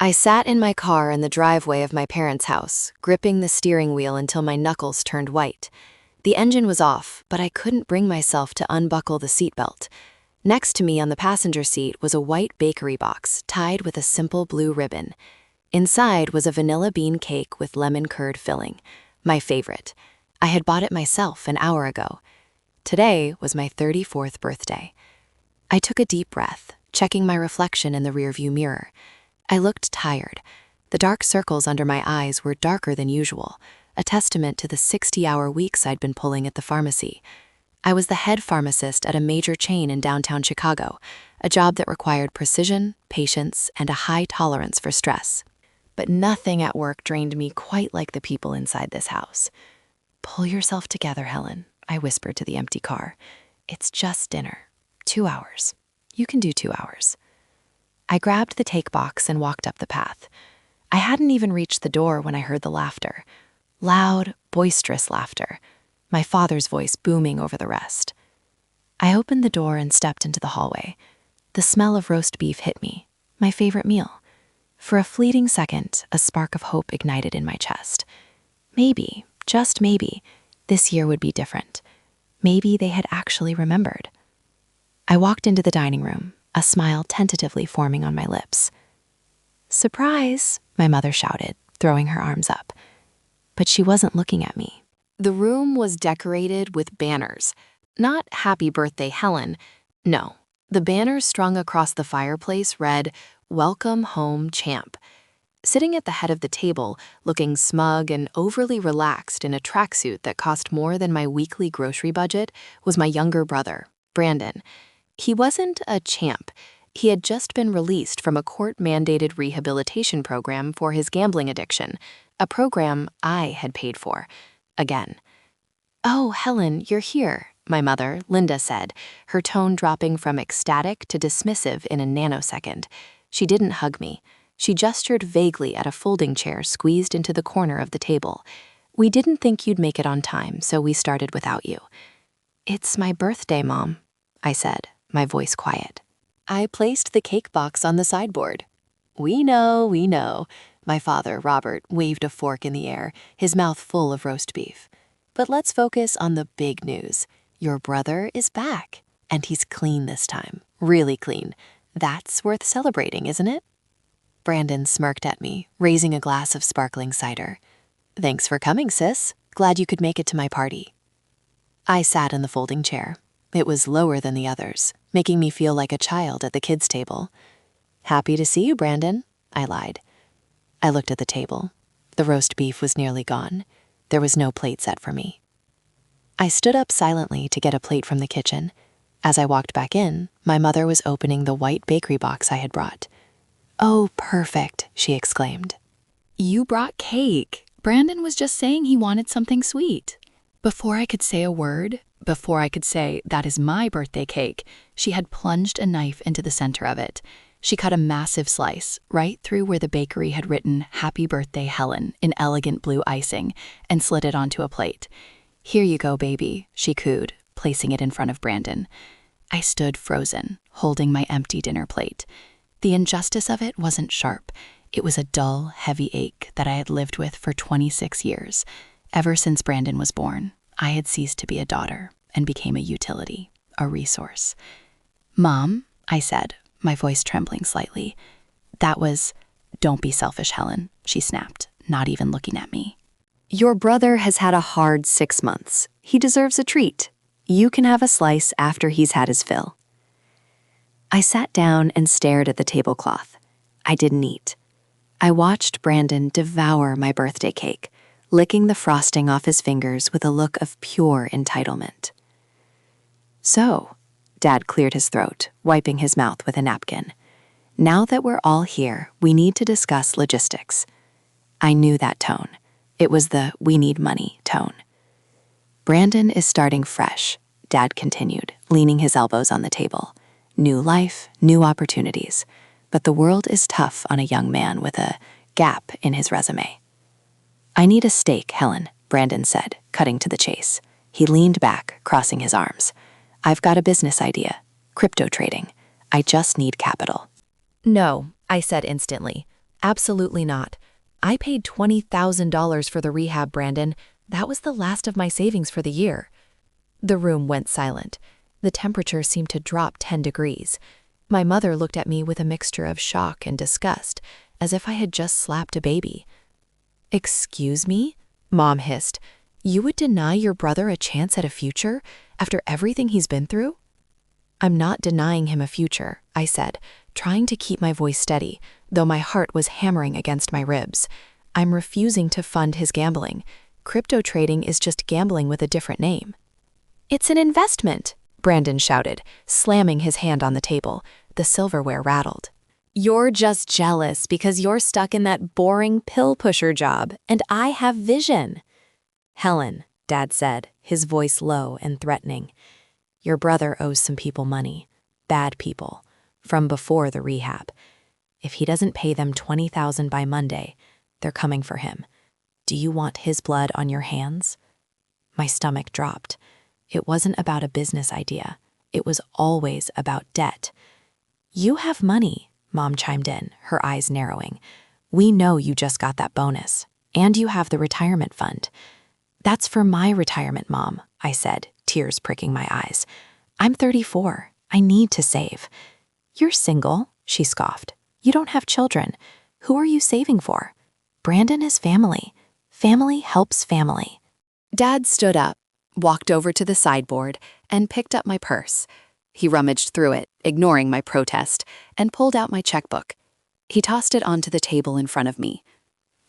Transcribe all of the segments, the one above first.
I sat in my car in the driveway of my parents' house, gripping the steering wheel until my knuckles turned white. The engine was off, but I couldn't bring myself to unbuckle the seatbelt. Next to me on the passenger seat was a white bakery box tied with a simple blue ribbon. Inside was a vanilla bean cake with lemon curd filling, my favorite. I had bought it myself an hour ago. Today was my 34th birthday. I took a deep breath, checking my reflection in the rearview mirror. I looked tired. The dark circles under my eyes were darker than usual, a testament to the 60-hour weeks I'd been pulling at the pharmacy. I was the head pharmacist at a major chain in downtown Chicago, a job that required precision, patience, and a high tolerance for stress. But nothing at work drained me quite like the people inside this house. "Pull yourself together, Helen," I whispered to the empty car. "It's just dinner. 2 hours. You can do 2 hours." I grabbed the take box and walked up the path. I hadn't even reached the door when I heard the laughter. Loud, boisterous laughter, my father's voice booming over the rest. I opened the door and stepped into the hallway. The smell of roast beef hit me, my favorite meal. For a fleeting second, a spark of hope ignited in my chest. Maybe, just maybe, this year would be different. Maybe they had actually remembered. I walked into the dining room, a smile tentatively forming on my lips. "Surprise!" my mother shouted, throwing her arms up. But she wasn't looking at me. The room was decorated with banners. Not "Happy Birthday, Helen." No, the banners strung across the fireplace read, "Welcome Home, Champ." Sitting at the head of the table, looking smug and overly relaxed in a tracksuit that cost more than my weekly grocery budget, was my younger brother, Brandon. He wasn't a champ. He had just been released from a court-mandated rehabilitation program for his gambling addiction, a program I had paid for. Again. "Oh, Helen, you're here," my mother, Linda, said, her tone dropping from ecstatic to dismissive in a nanosecond. She didn't hug me. She gestured vaguely at a folding chair squeezed into the corner of the table. "We didn't think you'd make it on time, so we started without you." "It's my birthday, Mom," I said, my voice quiet. I placed the cake box on the sideboard. We know," my father, Robert, waved a fork in the air, his mouth full of roast beef. "But let's focus on the big news. Your brother is back, and he's clean this time, really clean. That's worth celebrating, isn't it?" Brandon smirked at me, raising a glass of sparkling cider. "Thanks for coming, sis. Glad you could make it to my party." I sat in the folding chair. It was lower than the others, making me feel like a child at the kids' table. "Happy to see you, Brandon," I lied. I looked at the table. The roast beef was nearly gone. There was no plate set for me. I stood up silently to get a plate from the kitchen. As I walked back in, my mother was opening the white bakery box I had brought. "Oh, perfect," she exclaimed. "You brought cake. Brandon was just saying he wanted something sweet." Before I could say a word, before I could say, "That is my birthday cake," she had plunged a knife into the center of it. She cut a massive slice, right through where the bakery had written, "Happy Birthday, Helen," in elegant blue icing, and slid it onto a plate. "Here you go, baby," she cooed, placing it in front of Brandon. I stood frozen, holding my empty dinner plate. The injustice of it wasn't sharp. It was a dull, heavy ache that I had lived with for 26 years. Ever since Brandon was born, I had ceased to be a daughter and became a utility, a resource. "Mom," I said, my voice trembling slightly. "That was—" "Don't be selfish, Helen," she snapped, not even looking at me. "Your brother has had a hard 6 months. He deserves a treat. You can have a slice after he's had his fill." I sat down and stared at the tablecloth. I didn't eat. I watched Brandon devour my birthday cake, licking the frosting off his fingers with a look of pure entitlement. "So," Dad cleared his throat, wiping his mouth with a napkin. "Now that we're all here, we need to discuss logistics." I knew that tone. It was the "we need money" tone. "Brandon is starting fresh," Dad continued, leaning his elbows on the table. "New life, new opportunities. But the world is tough on a young man with a gap in his resume." "I need a steak, Helen," Brandon said, cutting to the chase. He leaned back, crossing his arms. "I've got a business idea. Crypto trading. I just need capital." "No," I said instantly. Absolutely not. I paid $20,000 for the rehab, Brandon. That was the last of my savings for the year. The room went silent. The temperature seemed to drop 10 degrees. My mother looked at me with a mixture of shock and disgust, as if I had just slapped a baby. Excuse me? Mom hissed. You would deny your brother a chance at a future after everything he's been through? I'm not denying him a future, I said, trying to keep my voice steady, though my heart was hammering against my ribs. I'm refusing to fund his gambling. Crypto trading is just gambling with a different name. It's an investment, Brandon shouted, slamming his hand on the table. The silverware rattled. You're just jealous because you're stuck in that boring pill pusher job, and I have vision. Helen, Dad said, his voice low and threatening. Your brother owes some people money. Bad people. From before the rehab. If he doesn't pay them $20,000 by Monday, they're coming for him. Do you want his blood on your hands? My stomach dropped. It wasn't about a business idea. It was always about debt. You have money, Mom chimed in, her eyes narrowing. We know you just got that bonus, and you have the retirement fund. That's for my retirement, Mom, I said, tears pricking my eyes. I'm 34. I need to save. You're single, she scoffed. You don't have children. Who are you saving for? Brandon is family. Family helps family. Dad stood up, walked over to the sideboard, and picked up my purse. He rummaged through it, ignoring my protest, and pulled out my checkbook. He tossed it onto the table in front of me.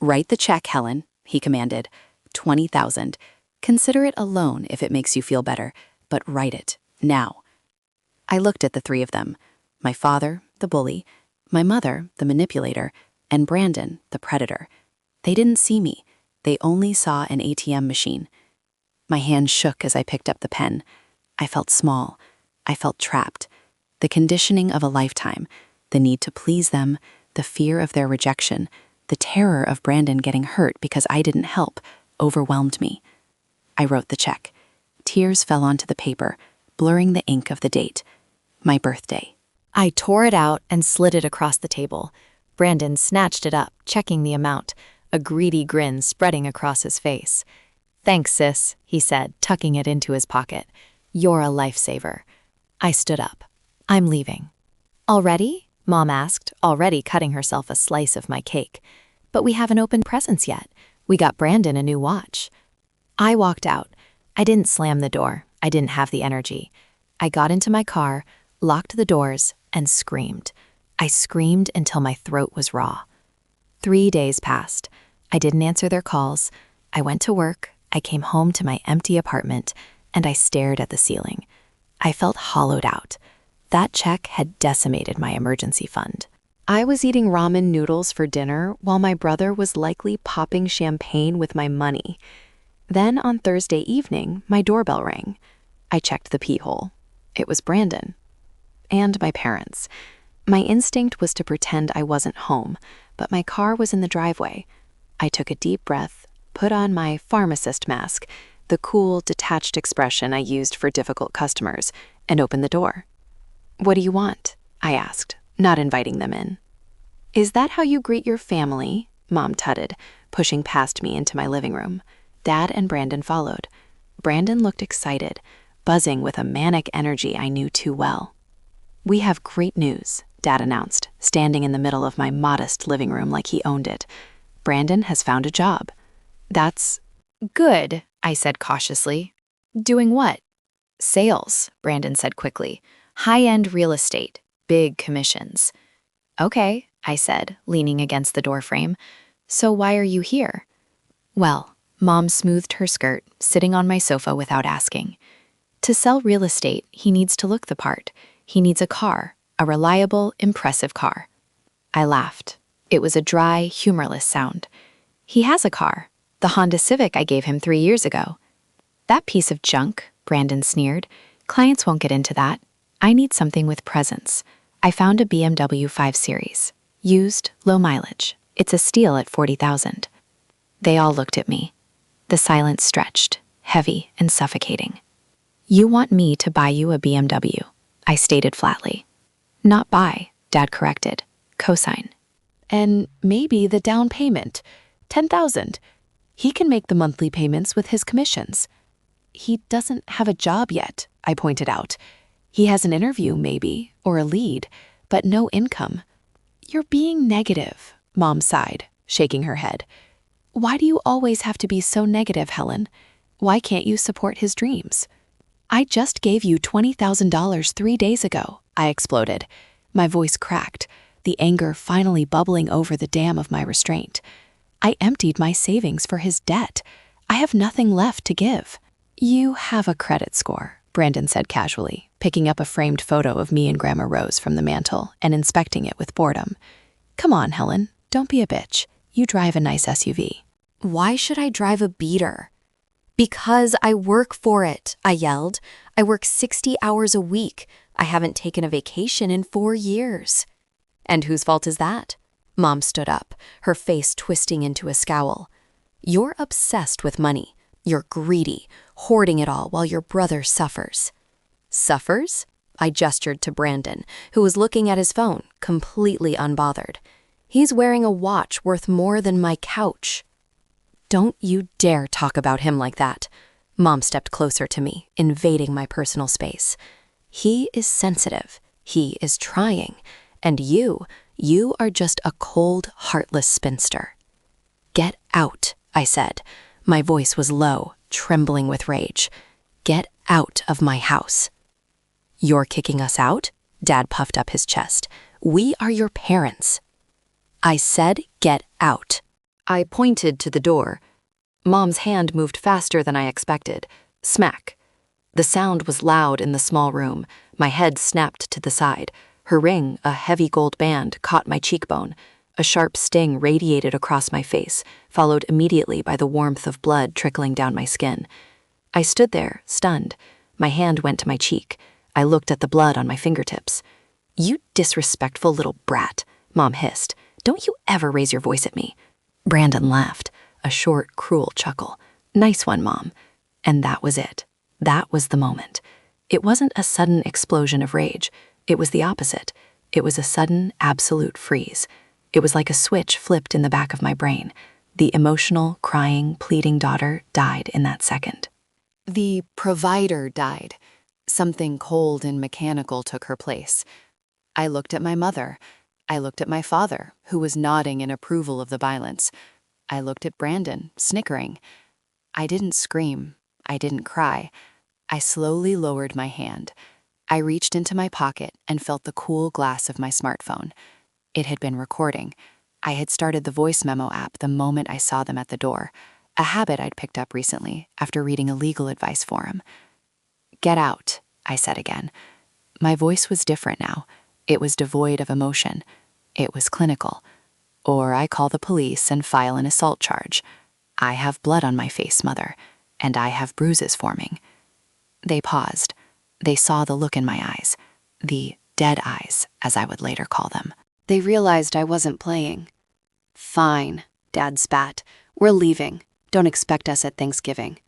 Write the check, Helen, he commanded. $20,000. Consider it a loan if it makes you feel better, but write it, now. I looked at the three of them. My father, the bully, my mother, the manipulator, and Brandon, the predator. They didn't see me. They only saw an ATM machine. My hand shook as I picked up the pen. I felt small. I felt trapped. The conditioning of a lifetime, the need to please them, the fear of their rejection, the terror of Brandon getting hurt because I didn't help, overwhelmed me. I wrote the check. Tears fell onto the paper, blurring the ink of the date. My birthday. I tore it out and slid it across the table. Brandon snatched it up, checking the amount, a greedy grin spreading across his face. Thanks, sis, he said, tucking it into his pocket. You're a lifesaver. I stood up. I'm leaving. Already? Mom asked, already cutting herself a slice of my cake. But we haven't opened presents yet. We got Brandon a new watch. I walked out. I didn't slam the door. I didn't have the energy. I got into my car, locked the doors, and screamed. I screamed until my throat was raw. 3 days passed. I didn't answer their calls. I went to work. I came home to my empty apartment, and I stared at the ceiling. I felt hollowed out. That check had decimated my emergency fund. I was eating ramen noodles for dinner while my brother was likely popping champagne with my money. Then on Thursday evening, my doorbell rang. I checked the pee hole. It was Brandon. And my parents. My instinct was to pretend I wasn't home, but my car was in the driveway. I took a deep breath, put on my pharmacist mask, the cool, detached expression I used for difficult customers, and opened the door. What do you want? I asked, not inviting them in. Is that how you greet your family? Mom tutted, pushing past me into my living room. Dad and Brandon followed. Brandon looked excited, buzzing with a manic energy I knew too well. We have great news, Dad announced, standing in the middle of my modest living room like he owned it. Brandon has found a job. That's good, I said cautiously. Doing what? Sales, Brandon said quickly. High-end real estate, big commissions. Okay, I said, leaning against the doorframe. So why are you here? Well, Mom smoothed her skirt, sitting on my sofa without asking. To sell real estate, he needs to look the part. He needs a car, a reliable, impressive car. I laughed. It was a dry, humorless sound. He has a car, the Honda Civic I gave him 3 years ago. That piece of junk, Brandon sneered. Clients won't get into that. I need something with presence. I found a BMW 5 Series. Used, low mileage. It's a steal at $40,000. They all looked at me. The silence stretched, heavy and suffocating. You want me to buy you a BMW, I stated flatly. Not buy, Dad corrected. Cosign. And maybe the down payment, $10,000. He can make the monthly payments with his commissions. He doesn't have a job yet, I pointed out. He has an interview, maybe, or a lead, but no income. You're being negative, Mom sighed, shaking her head. Why do you always have to be so negative, Helen? Why can't you support his dreams? I just gave you $20,000 3 days ago, I exploded. My voice cracked, the anger finally bubbling over the dam of my restraint. I emptied my savings for his debt. I have nothing left to give. You have a credit score, Brandon said casually, picking up a framed photo of me and Grandma Rose from the mantel and inspecting it with boredom. Come on, Helen, don't be a bitch. You drive a nice SUV. Why should I drive a beater? Because I work for it, I yelled. I work 60 hours a week. I haven't taken a vacation in 4 years. And whose fault is that? Mom stood up, her face twisting into a scowl. You're obsessed with money. You're greedy, hoarding it all while your brother suffers. Suffers? I gestured to Brandon, who was looking at his phone, completely unbothered. He's wearing a watch worth more than my couch. Don't you dare talk about him like that. Mom stepped closer to me, invading my personal space. He is sensitive. He is trying. And you are just a cold, heartless spinster. Get out, I said. My voice was low, trembling with rage. Get out of my house. You're kicking us out? Dad puffed up his chest. We are your parents. I said get out. I pointed to the door. Mom's hand moved faster than I expected. Smack. The sound was loud in the small room. My head snapped to the side. Her ring, a heavy gold band, caught my cheekbone. A sharp sting radiated across my face, followed immediately by the warmth of blood trickling down my skin. I stood there, stunned. My hand went to my cheek. I looked at the blood on my fingertips. You disrespectful little brat, Mom hissed. Don't you ever raise your voice at me. Brandon laughed, a short, cruel chuckle. Nice one, Mom. And that was it. That was the moment. It wasn't a sudden explosion of rage. It was the opposite. It was a sudden, absolute freeze. It was like a switch flipped in the back of my brain. The emotional, crying, pleading daughter died in that second. The provider died. Something cold and mechanical took her place. I looked at my mother. I looked at my father, who was nodding in approval of the violence. I looked at Brandon, snickering. I didn't scream. I didn't cry. I slowly lowered my hand. I reached into my pocket and felt the cool glass of my smartphone. It had been recording. I had started the voice memo app the moment I saw them at the door, a habit I'd picked up recently after reading a legal advice forum. Get out, I said again. My voice was different now. It was devoid of emotion. It was clinical. Or I call the police and file an assault charge. I have blood on my face, Mother, and I have bruises forming. They paused. They saw the look in my eyes, the dead eyes, as I would later call them. They realized I wasn't playing. Fine, Dad spat. We're leaving. Don't expect us at Thanksgiving.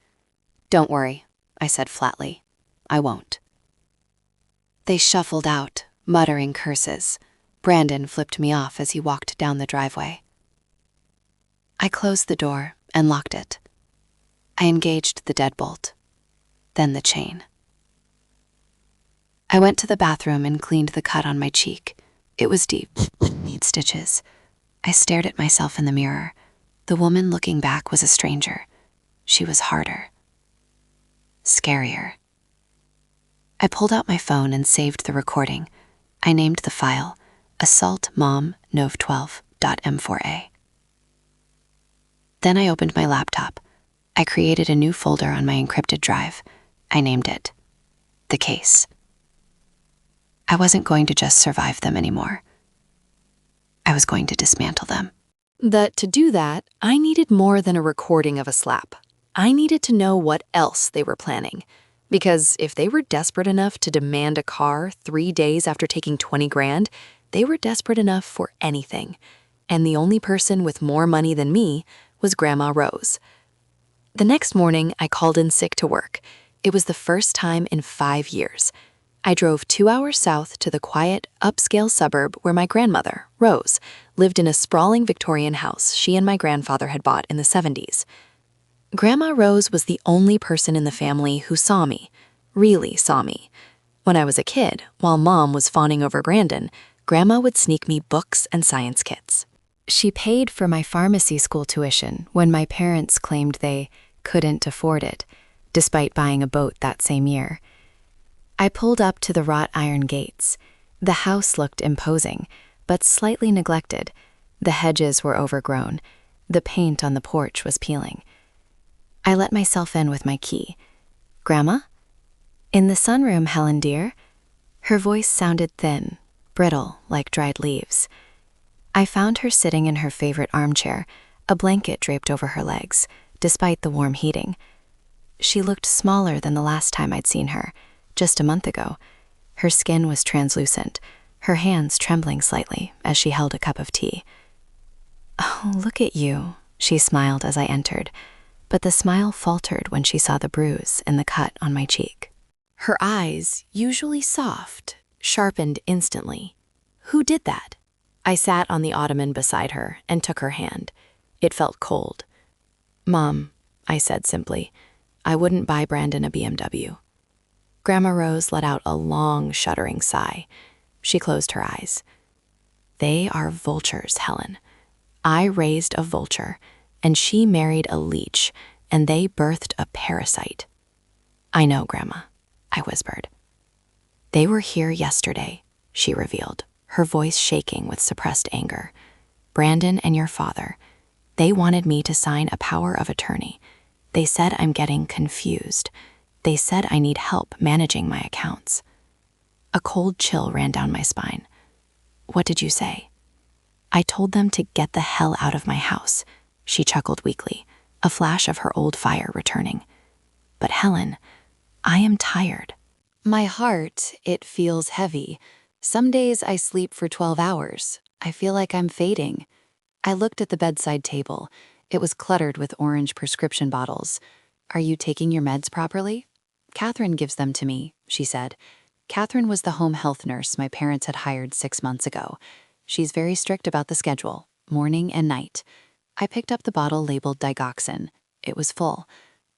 Don't worry, I said flatly. I won't. They shuffled out, muttering curses. Brandon flipped me off as he walked down the driveway. I closed the door and locked it. I engaged the deadbolt, then the chain. I went to the bathroom and cleaned the cut on my cheek. It was deep, neat stitches. I stared at myself in the mirror. The woman looking back was a stranger. She was harder. Scarier. I pulled out my phone and saved the recording. I named the file Assault Mom Nov12.m4a. Then I opened my laptop. I created a new folder on my encrypted drive. I named it The Case. I wasn't going to just survive them anymore. I was going to dismantle them. To do that, I needed more than a recording of a slap. I needed to know what else they were planning. Because if they were desperate enough to demand a car 3 days after taking 20 grand, they were desperate enough for anything. And the only person with more money than me was Grandma Rose. The next morning, I called in sick to work. It was the first time in 5 years. I drove 2 hours south to the quiet, upscale suburb where my grandmother, Rose, lived in a sprawling Victorian house she and my grandfather had bought in the 70s. Grandma Rose was the only person in the family who saw me, really saw me. When I was a kid, while Mom was fawning over Brandon, Grandma would sneak me books and science kits. She paid for my pharmacy school tuition when my parents claimed they couldn't afford it, despite buying a boat that same year. I pulled up to the wrought iron gates. The house looked imposing, but slightly neglected. The hedges were overgrown. The paint on the porch was peeling. I let myself in with my key. "Grandma?" "In the sunroom, Helen dear." Her voice sounded thin, brittle, like dried leaves. I found her sitting in her favorite armchair, a blanket draped over her legs, despite the warm heating. She looked smaller than the last time I'd seen her, just a month ago. Her skin was translucent, her hands trembling slightly as she held a cup of tea. "Oh, look at you," she smiled as I entered, but the smile faltered when she saw the bruise and the cut on my cheek. Her eyes, usually soft, sharpened instantly. "Who did that?" I sat on the ottoman beside her and took her hand. It felt cold. "Mom," I said simply, "I wouldn't buy Brandon a BMW." Grandma Rose let out a long, shuddering sigh. She closed her eyes. "They are vultures, Helen. I raised a vulture, and she married a leech, and they birthed a parasite." "I know, Grandma," I whispered. "They were here yesterday," she revealed, her voice shaking with suppressed anger. "Brandon and your father, they wanted me to sign a power of attorney. They said I'm getting confused. They said I need help managing my accounts." A cold chill ran down my spine. "What did you say?" "I told them to get the hell out of my house," she chuckled weakly, a flash of her old fire returning. "But Helen, I am tired. My heart, it feels heavy. Some days I sleep for 12 hours. I feel like I'm fading." I looked at the bedside table. It was cluttered with orange prescription bottles. "Are you taking your meds properly?" "Catherine gives them to me," she said. Catherine was the home health nurse my parents had hired 6 months ago. She's very strict about the schedule, morning and night. I picked up the bottle labeled digoxin. It was full.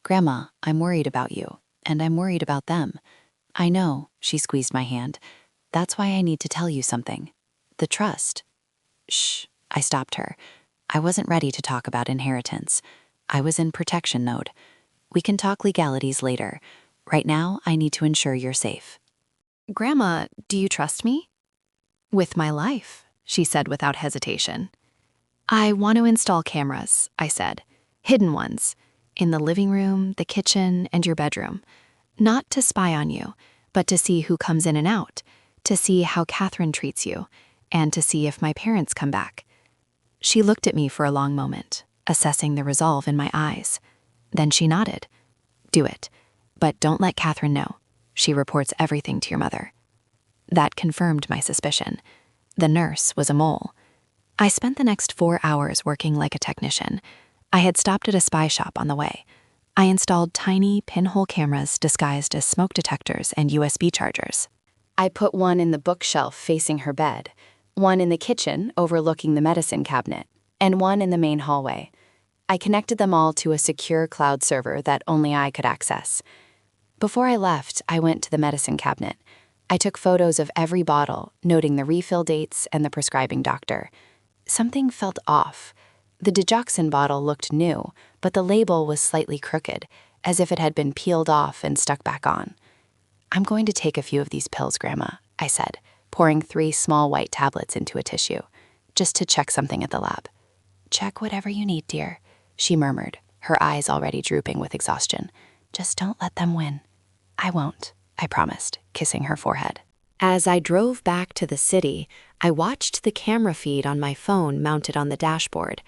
"Grandma, I'm worried about you, and I'm worried about them." "I know," she squeezed my hand. "That's why I need to tell you something. The trust." "Shh," I stopped her. I wasn't ready to talk about inheritance. I was in protection mode. "We can talk legalities later. Right now, I need to ensure you're safe." "Grandma, do you trust me?" "With my life," she said without hesitation. "I want to install cameras," I said. "Hidden ones. In the living room, the kitchen, and your bedroom. Not to spy on you, but to see who comes in and out, to see how Catherine treats you, and to see if my parents come back." She looked at me for a long moment, assessing the resolve in my eyes. Then she nodded. "Do it. But don't let Catherine know. She reports everything to your mother." That confirmed my suspicion. The nurse was a mole. I spent the next 4 hours working like a technician. I had stopped at a spy shop on the way. I installed tiny pinhole cameras disguised as smoke detectors and USB chargers. I put one in the bookshelf facing her bed, one in the kitchen overlooking the medicine cabinet, and one in the main hallway. I connected them all to a secure cloud server that only I could access. Before I left, I went to the medicine cabinet. I took photos of every bottle, noting the refill dates and the prescribing doctor. Something felt off. The digoxin bottle looked new, but the label was slightly crooked, as if it had been peeled off and stuck back on. "I'm going to take a few of these pills, Grandma," I said, pouring 3 small white tablets into a tissue, "just to check something at the lab." "Check whatever you need, dear," she murmured, her eyes already drooping with exhaustion. "Just don't let them win." "I won't," I promised, kissing her forehead. As I drove back to the city, I watched the camera feed on my phone mounted on the dashboard.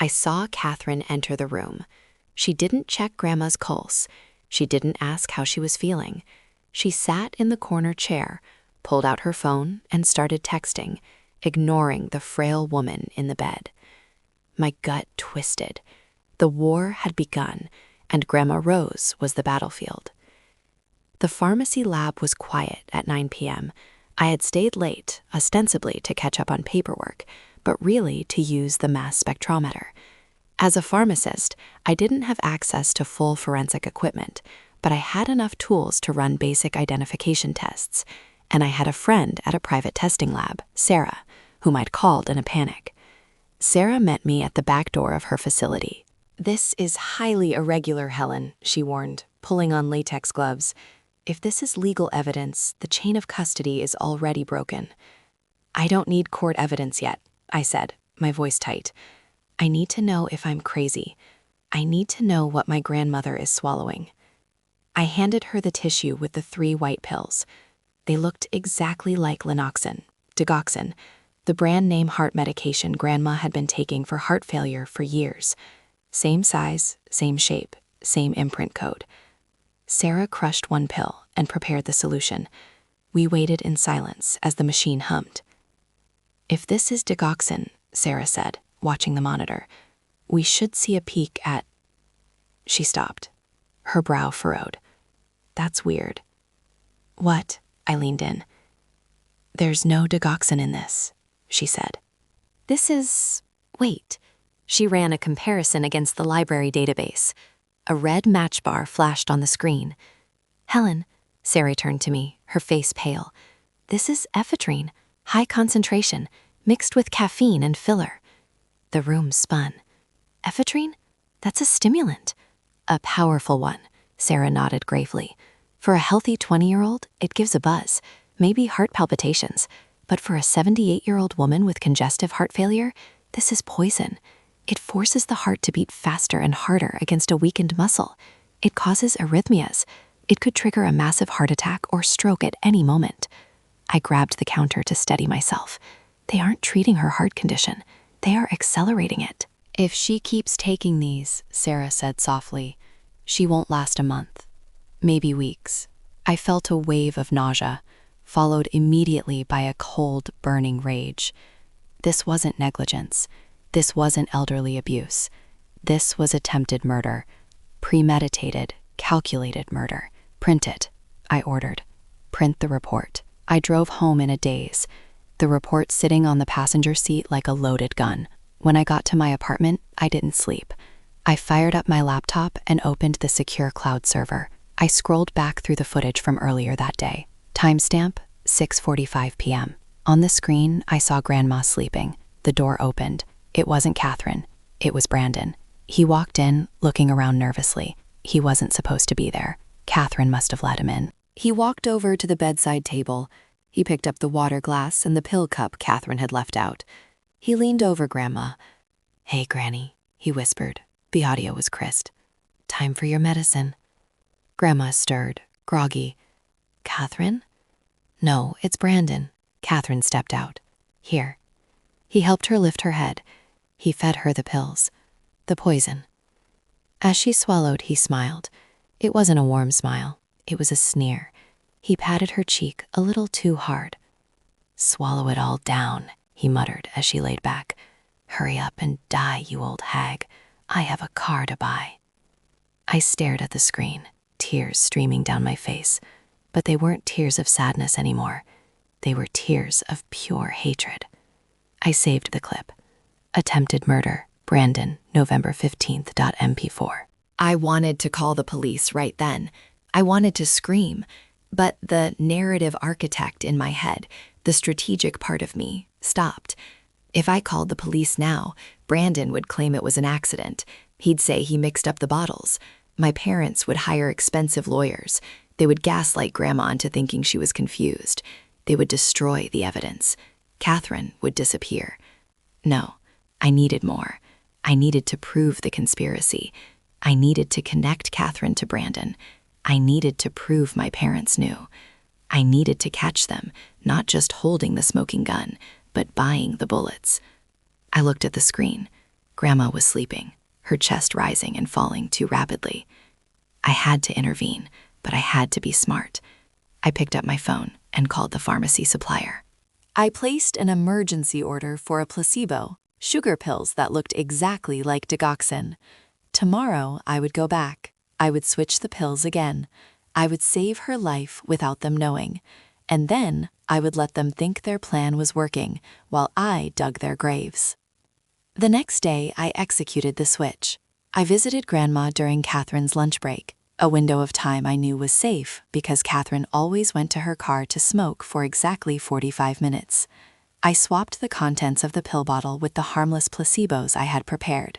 I saw Catherine enter the room. She didn't check Grandma's pulse. She didn't ask how she was feeling. She sat in the corner chair, pulled out her phone, and started texting, ignoring the frail woman in the bed. My gut twisted. The war had begun, and Grandma Rose was the battlefield. The pharmacy lab was quiet at 9 p.m. I had stayed late, ostensibly to catch up on paperwork, but really to use the mass spectrometer. As a pharmacist, I didn't have access to full forensic equipment, but I had enough tools to run basic identification tests, and I had a friend at a private testing lab, Sarah, whom I'd called in a panic. Sarah met me at the back door of her facility. "This is highly irregular, Helen," she warned, pulling on latex gloves. "If this is legal evidence, the chain of custody is already broken." "I don't need court evidence yet," I said, my voice tight. "I need to know if I'm crazy. I need to know what my grandmother is swallowing." I handed her the tissue with the 3 white pills. They looked exactly like Lanoxin, digoxin, the brand name heart medication Grandma had been taking for heart failure for years. Same size, same shape, same imprint code. Sarah crushed 1 pill and prepared the solution. We waited in silence as the machine hummed. "If this is digoxin," Sarah said, watching the monitor, "we should see a peak at..." She stopped, her brow furrowed. "That's weird." "What?" I leaned in. "There's no digoxin in this," she said. "This is..." Wait. She ran a comparison against the library database. A red match bar flashed on the screen. "Helen," Sarah turned to me, her face pale. "This is ephedrine, high concentration, mixed with caffeine and filler." The room spun. "Ephedrine? That's a stimulant." "A powerful one," Sarah nodded gravely. "For a healthy 20-year-old, it gives a buzz, maybe heart palpitations. But for a 78-year-old woman with congestive heart failure, this is poison. It forces the heart to beat faster and harder against a weakened muscle. It causes arrhythmias. It could trigger a massive heart attack or stroke at any moment." I grabbed the counter to steady myself. They aren't treating her heart condition. They are accelerating it. "If she keeps taking these," Sarah said softly, "she won't last a month. Maybe weeks." I felt a wave of nausea, followed immediately by a cold, burning rage. This wasn't negligence. This wasn't elderly abuse. This was attempted murder. Premeditated, calculated murder. "Print it," I ordered. "Print the report." I drove home in a daze, the report sitting on the passenger seat like a loaded gun. When I got to my apartment, I didn't sleep. I fired up my laptop and opened the secure cloud server. I scrolled back through the footage from earlier that day. Timestamp, 6:45 p.m. On the screen, I saw Grandma sleeping. The door opened. It wasn't Catherine. It was Brandon. He walked in, looking around nervously. He wasn't supposed to be there. Catherine must have let him in. He walked over to the bedside table. He picked up the water glass and the pill cup Catherine had left out. He leaned over Grandma. "Hey, Granny," he whispered. The audio was crisp. "Time for your medicine." Grandma stirred, groggy. "Catherine?" "No, it's Brandon." Catherine stepped out. "Here." He helped her lift her head. He fed her the pills. The poison. As she swallowed, he smiled. It wasn't a warm smile. It was a sneer. He patted her cheek a little too hard. "Swallow it all down," he muttered as she laid back. "Hurry up and die, you old hag. I have a car to buy." I stared at the screen, tears streaming down my face. But they weren't tears of sadness anymore. They were tears of pure hatred. I saved the clip. Attempted murder, Brandon, November 15th. MP4. I wanted to call the police right then. I wanted to scream. But the narrative architect in my head, the strategic part of me, stopped. If I called the police now, Brandon would claim it was an accident. He'd say he mixed up the bottles. My parents would hire expensive lawyers. They would gaslight Grandma into thinking she was confused. They would destroy the evidence. Catherine would disappear. No, I needed more. I needed to prove the conspiracy. I needed to connect Catherine to Brandon. I needed to prove my parents knew. I needed to catch them, not just holding the smoking gun, but buying the bullets. I looked at the screen. Grandma was sleeping, her chest rising and falling too rapidly. I had to intervene, but I had to be smart. I picked up my phone and called the pharmacy supplier. I placed an emergency order for a placebo, sugar pills that looked exactly like digoxin. Tomorrow, I would go back. I would switch the pills again. I would save her life without them knowing, and then I would let them think their plan was working while I dug their graves. The next day, I executed the switch. I visited Grandma during Catherine's lunch break, a window of time I knew was safe because Catherine always went to her car to smoke for exactly 45 minutes. I swapped the contents of the pill bottle with the harmless placebos I had prepared.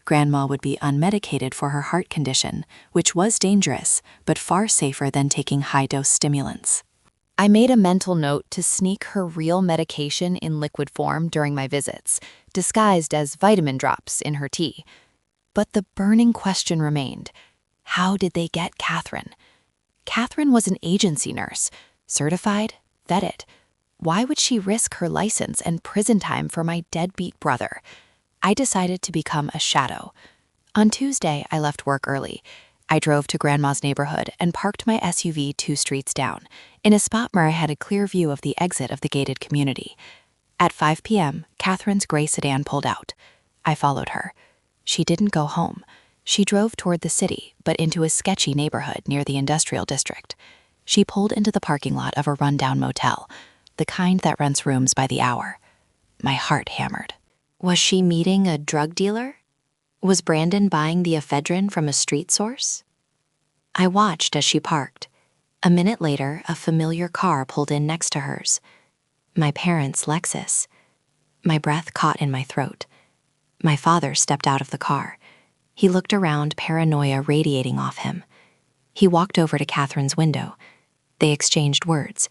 Grandma would be unmedicated for her heart condition, which was dangerous, but far safer than taking high-dose stimulants. I made a mental note to sneak her real medication in liquid form during my visits, disguised as vitamin drops in her tea. But the burning question remained: how did they get Catherine? Catherine was an agency nurse, certified, vetted. Why would she risk her license and prison time for my deadbeat brother? I decided to become a shadow. On Tuesday, I left work early. I drove to Grandma's neighborhood and parked my SUV 2 streets down, in a spot where I had a clear view of the exit of the gated community. At 5 p.m., Catherine's gray sedan pulled out. I followed her. She didn't go home. She drove toward the city, but into a sketchy neighborhood near the industrial district. She pulled into the parking lot of a rundown motel, the kind that rents rooms by the hour. My heart hammered. Was she meeting a drug dealer? Was Brandon buying the ephedrine from a street source? I watched as she parked. A minute later, a familiar car pulled in next to hers. My parents' Lexus. My breath caught in my throat. My father stepped out of the car. He looked around, paranoia radiating off him. He walked over to Catherine's window. They exchanged words.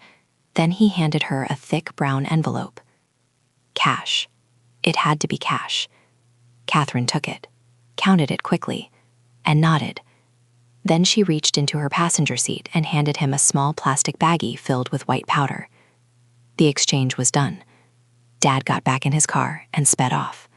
Then he handed her a thick brown envelope. Cash. It had to be cash. Catherine took it, counted it quickly, and nodded. Then she reached into her passenger seat and handed him a small plastic baggie filled with white powder. The exchange was done. Dad got back in his car and sped off.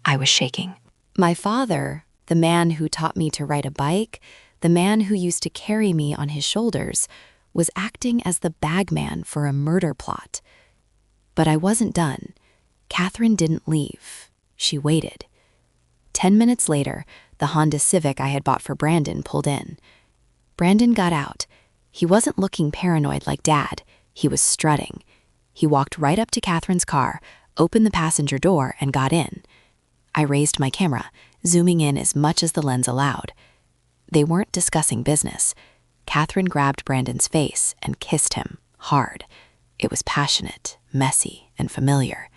I was shaking. My father, the man who taught me to ride a bike, the man who used to carry me on his shoulders, was acting as the bagman for a murder plot. But I wasn't done. Catherine didn't leave. She waited. 10 minutes later, the Honda Civic I had bought for Brandon pulled in. Brandon got out. He wasn't looking paranoid like Dad. He was strutting. He walked right up to Catherine's car, opened the passenger door, and got in. I raised my camera, zooming in as much as the lens allowed. They weren't discussing business. Catherine grabbed Brandon's face and kissed him, hard. It was passionate, messy, and familiar.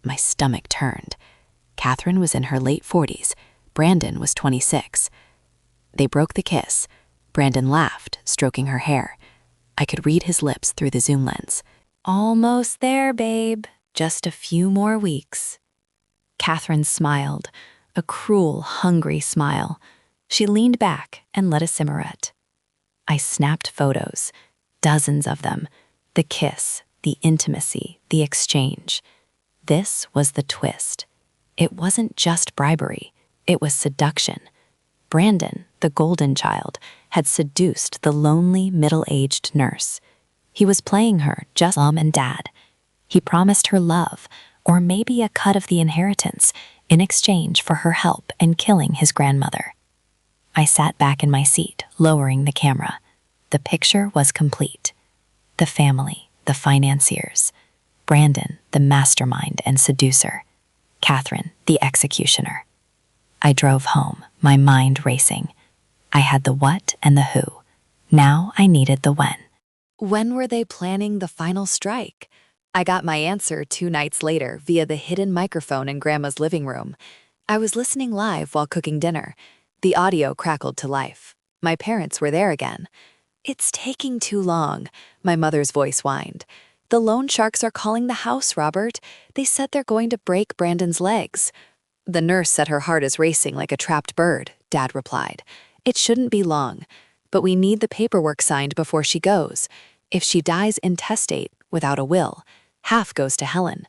My stomach turned. Catherine was in her late 40s. Brandon was 26. They broke the kiss. Brandon laughed, stroking her hair. I could read his lips through the zoom lens. Almost there, babe. Just a few more weeks. Catherine smiled, a cruel, hungry smile. She leaned back and lit a cigarette. I snapped photos, dozens of them. The kiss, the intimacy, the exchange. This was the twist. It wasn't just bribery. It was seduction. Brandon, the golden child, had seduced the lonely, middle-aged nurse. He was playing her just Mom and Dad. He promised her love, or maybe a cut of the inheritance, in exchange for her help in killing his grandmother. I sat back in my seat, lowering the camera. The picture was complete. The family, the financiers. Brandon, the mastermind and seducer. Catherine, the executioner. I drove home, my mind racing. I had the what and the who. Now I needed the when. When were they planning the final strike? I got my answer 2 nights later via the hidden microphone in Grandma's living room. I was listening live while cooking dinner. The audio crackled to life. My parents were there again. It's taking too long, my mother's voice whined. The loan sharks are calling the house, Robert. They said they're going to break Brandon's legs. The nurse said her heart is racing like a trapped bird, Dad replied. It shouldn't be long, but we need the paperwork signed before she goes. If she dies intestate, without a will, half goes to Helen.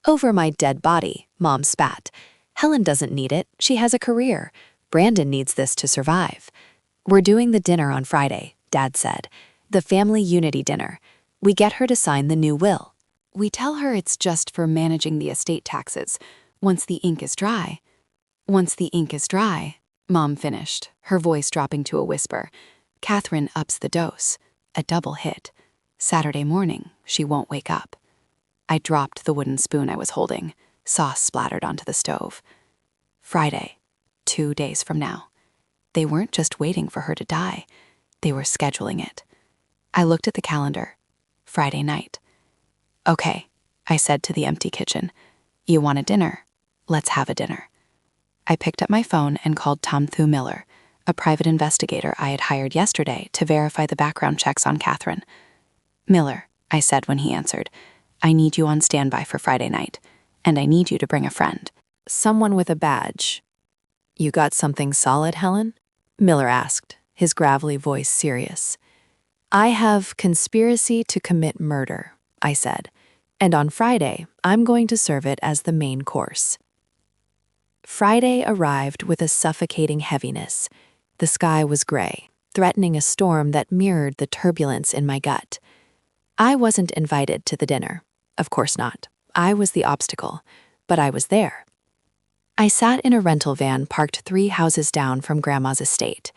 Over my dead body, Mom spat. Helen doesn't need it. She has a career. Brandon needs this to survive. We're doing the dinner on Friday, Dad said. The family unity dinner. We get her to sign the new will. We tell her it's just for managing the estate taxes. Once the ink is dry. Once the ink is dry, Mom finished, her voice dropping to a whisper. Catherine ups the dose. A double hit. Saturday morning, she won't wake up. I dropped the wooden spoon I was holding. Sauce splattered onto the stove. Friday, 2 days from now. They weren't just waiting for her to die. They were scheduling it. I looked at the calendar. Friday night. Okay, I said to the empty kitchen. You want a dinner? Let's have a dinner. I picked up my phone and called Tom Thu Miller, a private investigator I had hired yesterday to verify the background checks on Catherine. Miller, I said when he answered, I need you on standby for Friday night, and I need you to bring a friend. Someone with a badge. You got something solid, Helen? Miller asked, his gravelly voice serious. I have conspiracy to commit murder, I said, and on Friday, I'm going to serve it as the main course. Friday arrived with a suffocating heaviness. The sky was gray, threatening a storm that mirrored the turbulence in my gut. I wasn't invited to the dinner. Of course not. I was the obstacle, but I was there. I sat in a rental van parked 3 houses down from Grandma's estate.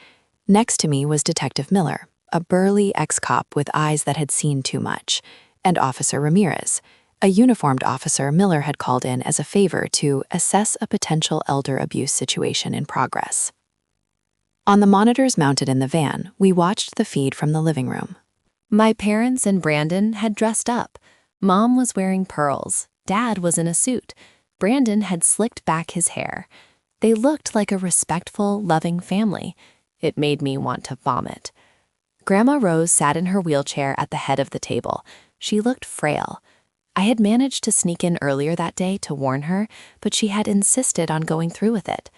Next to me was Detective Miller, a burly ex-cop with eyes that had seen too much, and Officer Ramirez, a uniformed officer Miller had called in as a favor to assess a potential elder abuse situation in progress. On the monitors mounted in the van, we watched the feed from the living room. My parents and Brandon had dressed up. Mom was wearing pearls. Dad was in a suit. Brandon had slicked back his hair. They looked like a respectful, loving family. It made me want to vomit. Grandma Rose sat in her wheelchair at the head of the table. She looked frail. I had managed to sneak in earlier that day to warn her, but she had insisted on going through with it.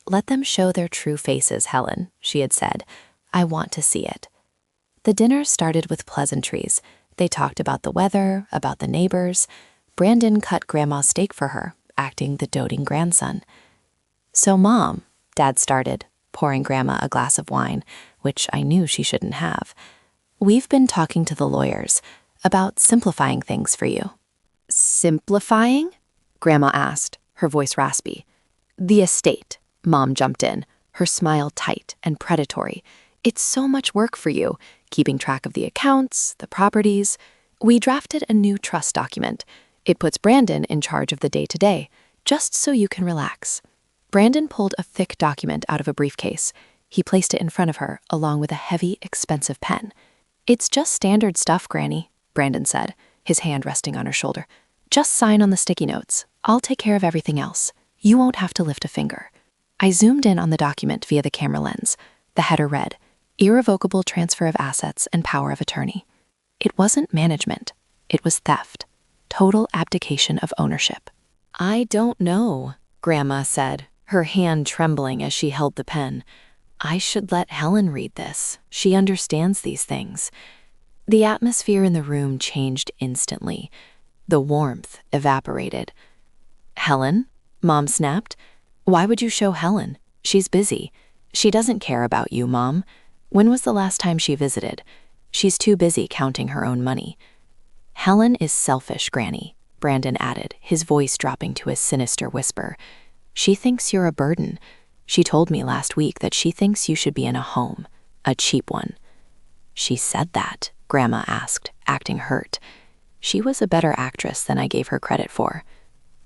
Let them show their true faces, Helen, she had said. I want to see it. The dinner started with pleasantries. They talked about the weather, about the neighbors. Brandon cut Grandma's steak for her, acting the doting grandson. So, Mom, Dad started, pouring Grandma a glass of wine, which I knew she shouldn't have. We've been talking to the lawyers about simplifying things for you. Simplifying? Grandma asked, her voice raspy. The estate, Mom jumped in, her smile tight and predatory. It's so much work for you, keeping track of the accounts, the properties. We drafted a new trust document. It puts Brandon in charge of the day-to-day, just so you can relax. Brandon pulled a thick document out of a briefcase. He placed it in front of her, along with a heavy, expensive pen. It's just standard stuff, Granny, Brandon said, his hand resting on her shoulder. Just sign on the sticky notes. I'll take care of everything else. You won't have to lift a finger. I zoomed in on the document via the camera lens. The header read, Irrevocable transfer of assets and power of attorney. It wasn't management. It was theft. Total abdication of ownership. I don't know, Grandma said, her hand trembling as she held the pen. I should let Helen read this. She understands these things. The atmosphere in the room changed instantly. The warmth evaporated. Helen? Mom snapped. Why would you show Helen? She's busy. She doesn't care about you, Mom. When was the last time she visited? She's too busy counting her own money. Helen is selfish, Granny, Brandon added, his voice dropping to a sinister whisper. She thinks you're a burden. She told me last week that she thinks you should be in a home, a cheap one. She said that, Grandma asked, acting hurt. She was a better actress than I gave her credit for.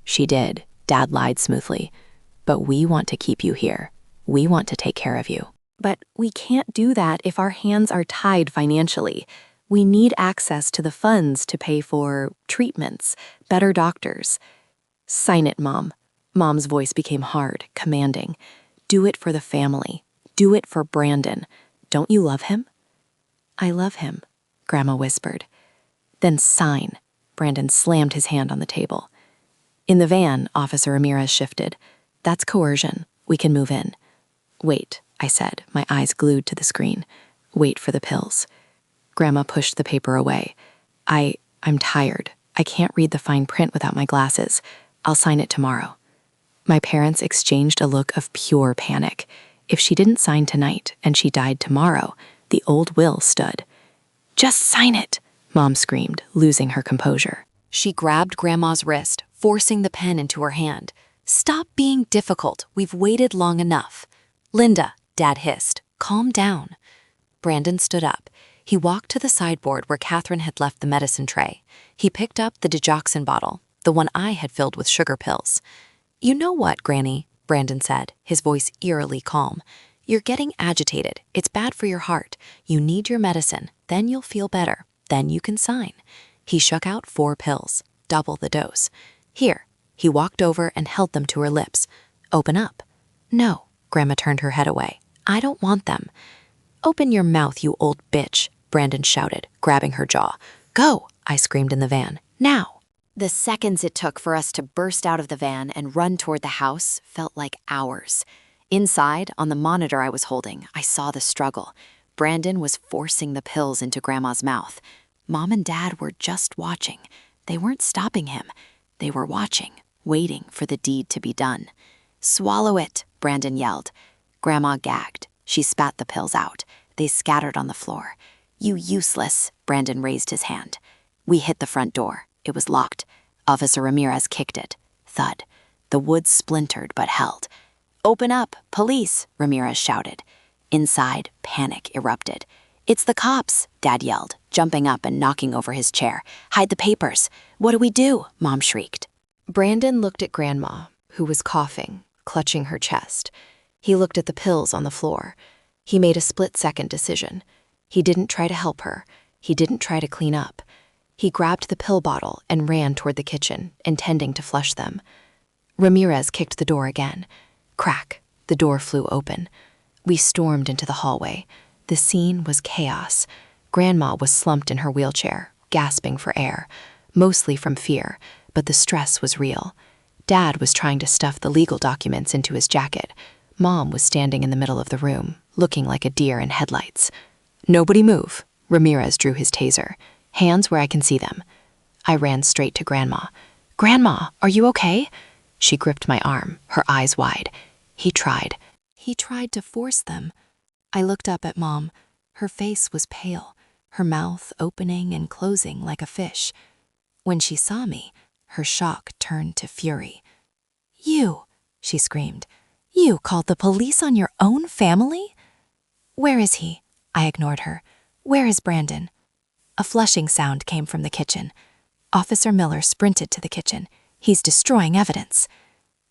She did, Dad lied smoothly. But we want to keep you here. We want to take care of you. But we can't do that if our hands are tied financially. We need access to the funds to pay for treatments, better doctors. Sign it, Mom. Mom's voice became hard, commanding. Do it for the family. Do it for Brandon. Don't you love him? I love him, Grandma whispered. Then sign. Brandon slammed his hand on the table. In the van, Officer Ramirez shifted. That's coercion. We can move in. Wait, I said, my eyes glued to the screen. Wait for the pills. Grandma pushed the paper away. I'm tired. I can't read the fine print without my glasses. I'll sign it tomorrow. My parents exchanged a look of pure panic. If she didn't sign tonight and she died tomorrow, the old will stood. Just sign it, Mom screamed, losing her composure. She grabbed Grandma's wrist, forcing the pen into her hand. Stop being difficult. We've waited long enough. Linda, Dad hissed, calm down. Brandon stood up. He walked to the sideboard where Catherine had left the medicine tray. He picked up the digoxin bottle, the one I had filled with sugar pills. "You know what, Granny?" Brandon said, his voice eerily calm. "You're getting agitated. It's bad for your heart. You need your medicine. Then you'll feel better. Then you can sign." He shook out 4 pills, double the dose. "Here." He walked over and held them to her lips. "Open up." "No." Grandma turned her head away. "I don't want them." "Open your mouth, you old bitch," Brandon shouted, grabbing her jaw. "Go," I screamed in the van. "Now." The seconds it took for us to burst out of the van and run toward the house felt like hours. Inside, on the monitor I was holding, I saw the struggle. Brandon was forcing the pills into Grandma's mouth. Mom and Dad were just watching. They weren't stopping him. They were watching, waiting for the deed to be done. "Swallow it," Brandon yelled. Grandma gagged. She spat the pills out. They scattered on the floor. "You useless," Brandon raised his hand. We hit the front door. It was locked. Officer Ramirez kicked it. Thud. The wood splintered but held. "Open up, police," Ramirez shouted. Inside, panic erupted. "It's the cops," Dad yelled, jumping up and knocking over his chair. "Hide the papers." "What do we do?" Mom shrieked. Brandon looked at Grandma, who was coughing, clutching her chest. He looked at the pills on the floor. He made a split-second decision. He didn't try to help her. He didn't try to clean up. He grabbed the pill bottle and ran toward the kitchen, intending to flush them. Ramirez kicked the door again. Crack. The door flew open. We stormed into the hallway. The scene was chaos. Grandma was slumped in her wheelchair, gasping for air, mostly from fear, but the stress was real. Dad was trying to stuff the legal documents into his jacket. Mom was standing in the middle of the room, looking like a deer in headlights. "Nobody move." Ramirez drew his taser. "Hands where I can see them." I ran straight to Grandma. "Grandma, are you okay?" She gripped my arm, her eyes wide. He tried to force them. I looked up at Mom. Her face was pale, her mouth opening and closing like a fish. When she saw me, her shock turned to fury. "You," she screamed. "You called the police on your own family?" "Where is he?" I ignored her. "Where is Brandon?" A flushing sound came from the kitchen. Officer Miller sprinted to the kitchen. "He's destroying evidence."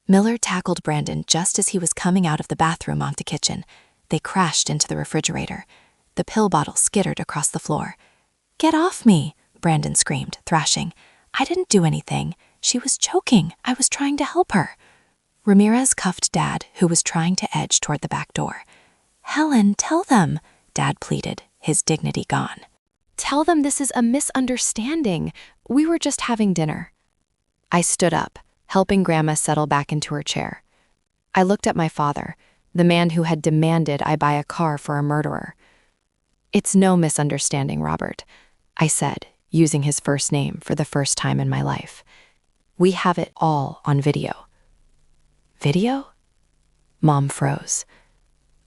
Miller tackled Brandon just as he was coming out of the bathroom onto kitchen. They crashed into the refrigerator. The pill bottle skittered across the floor. "Get off me," Brandon screamed, thrashing. "I didn't do anything. She was choking. I was trying to help her." Ramirez cuffed Dad, who was trying to edge toward the back door. "Helen, tell them," Dad pleaded, his dignity gone. "Tell them this is a misunderstanding. We were just having dinner." I stood up, helping Grandma settle back into her chair. I looked at my father, the man who had demanded I buy a car for a murderer. "It's no misunderstanding, Robert," I said, using his first name for the first time in my life. "We have it all on video." "Video?" Mom froze.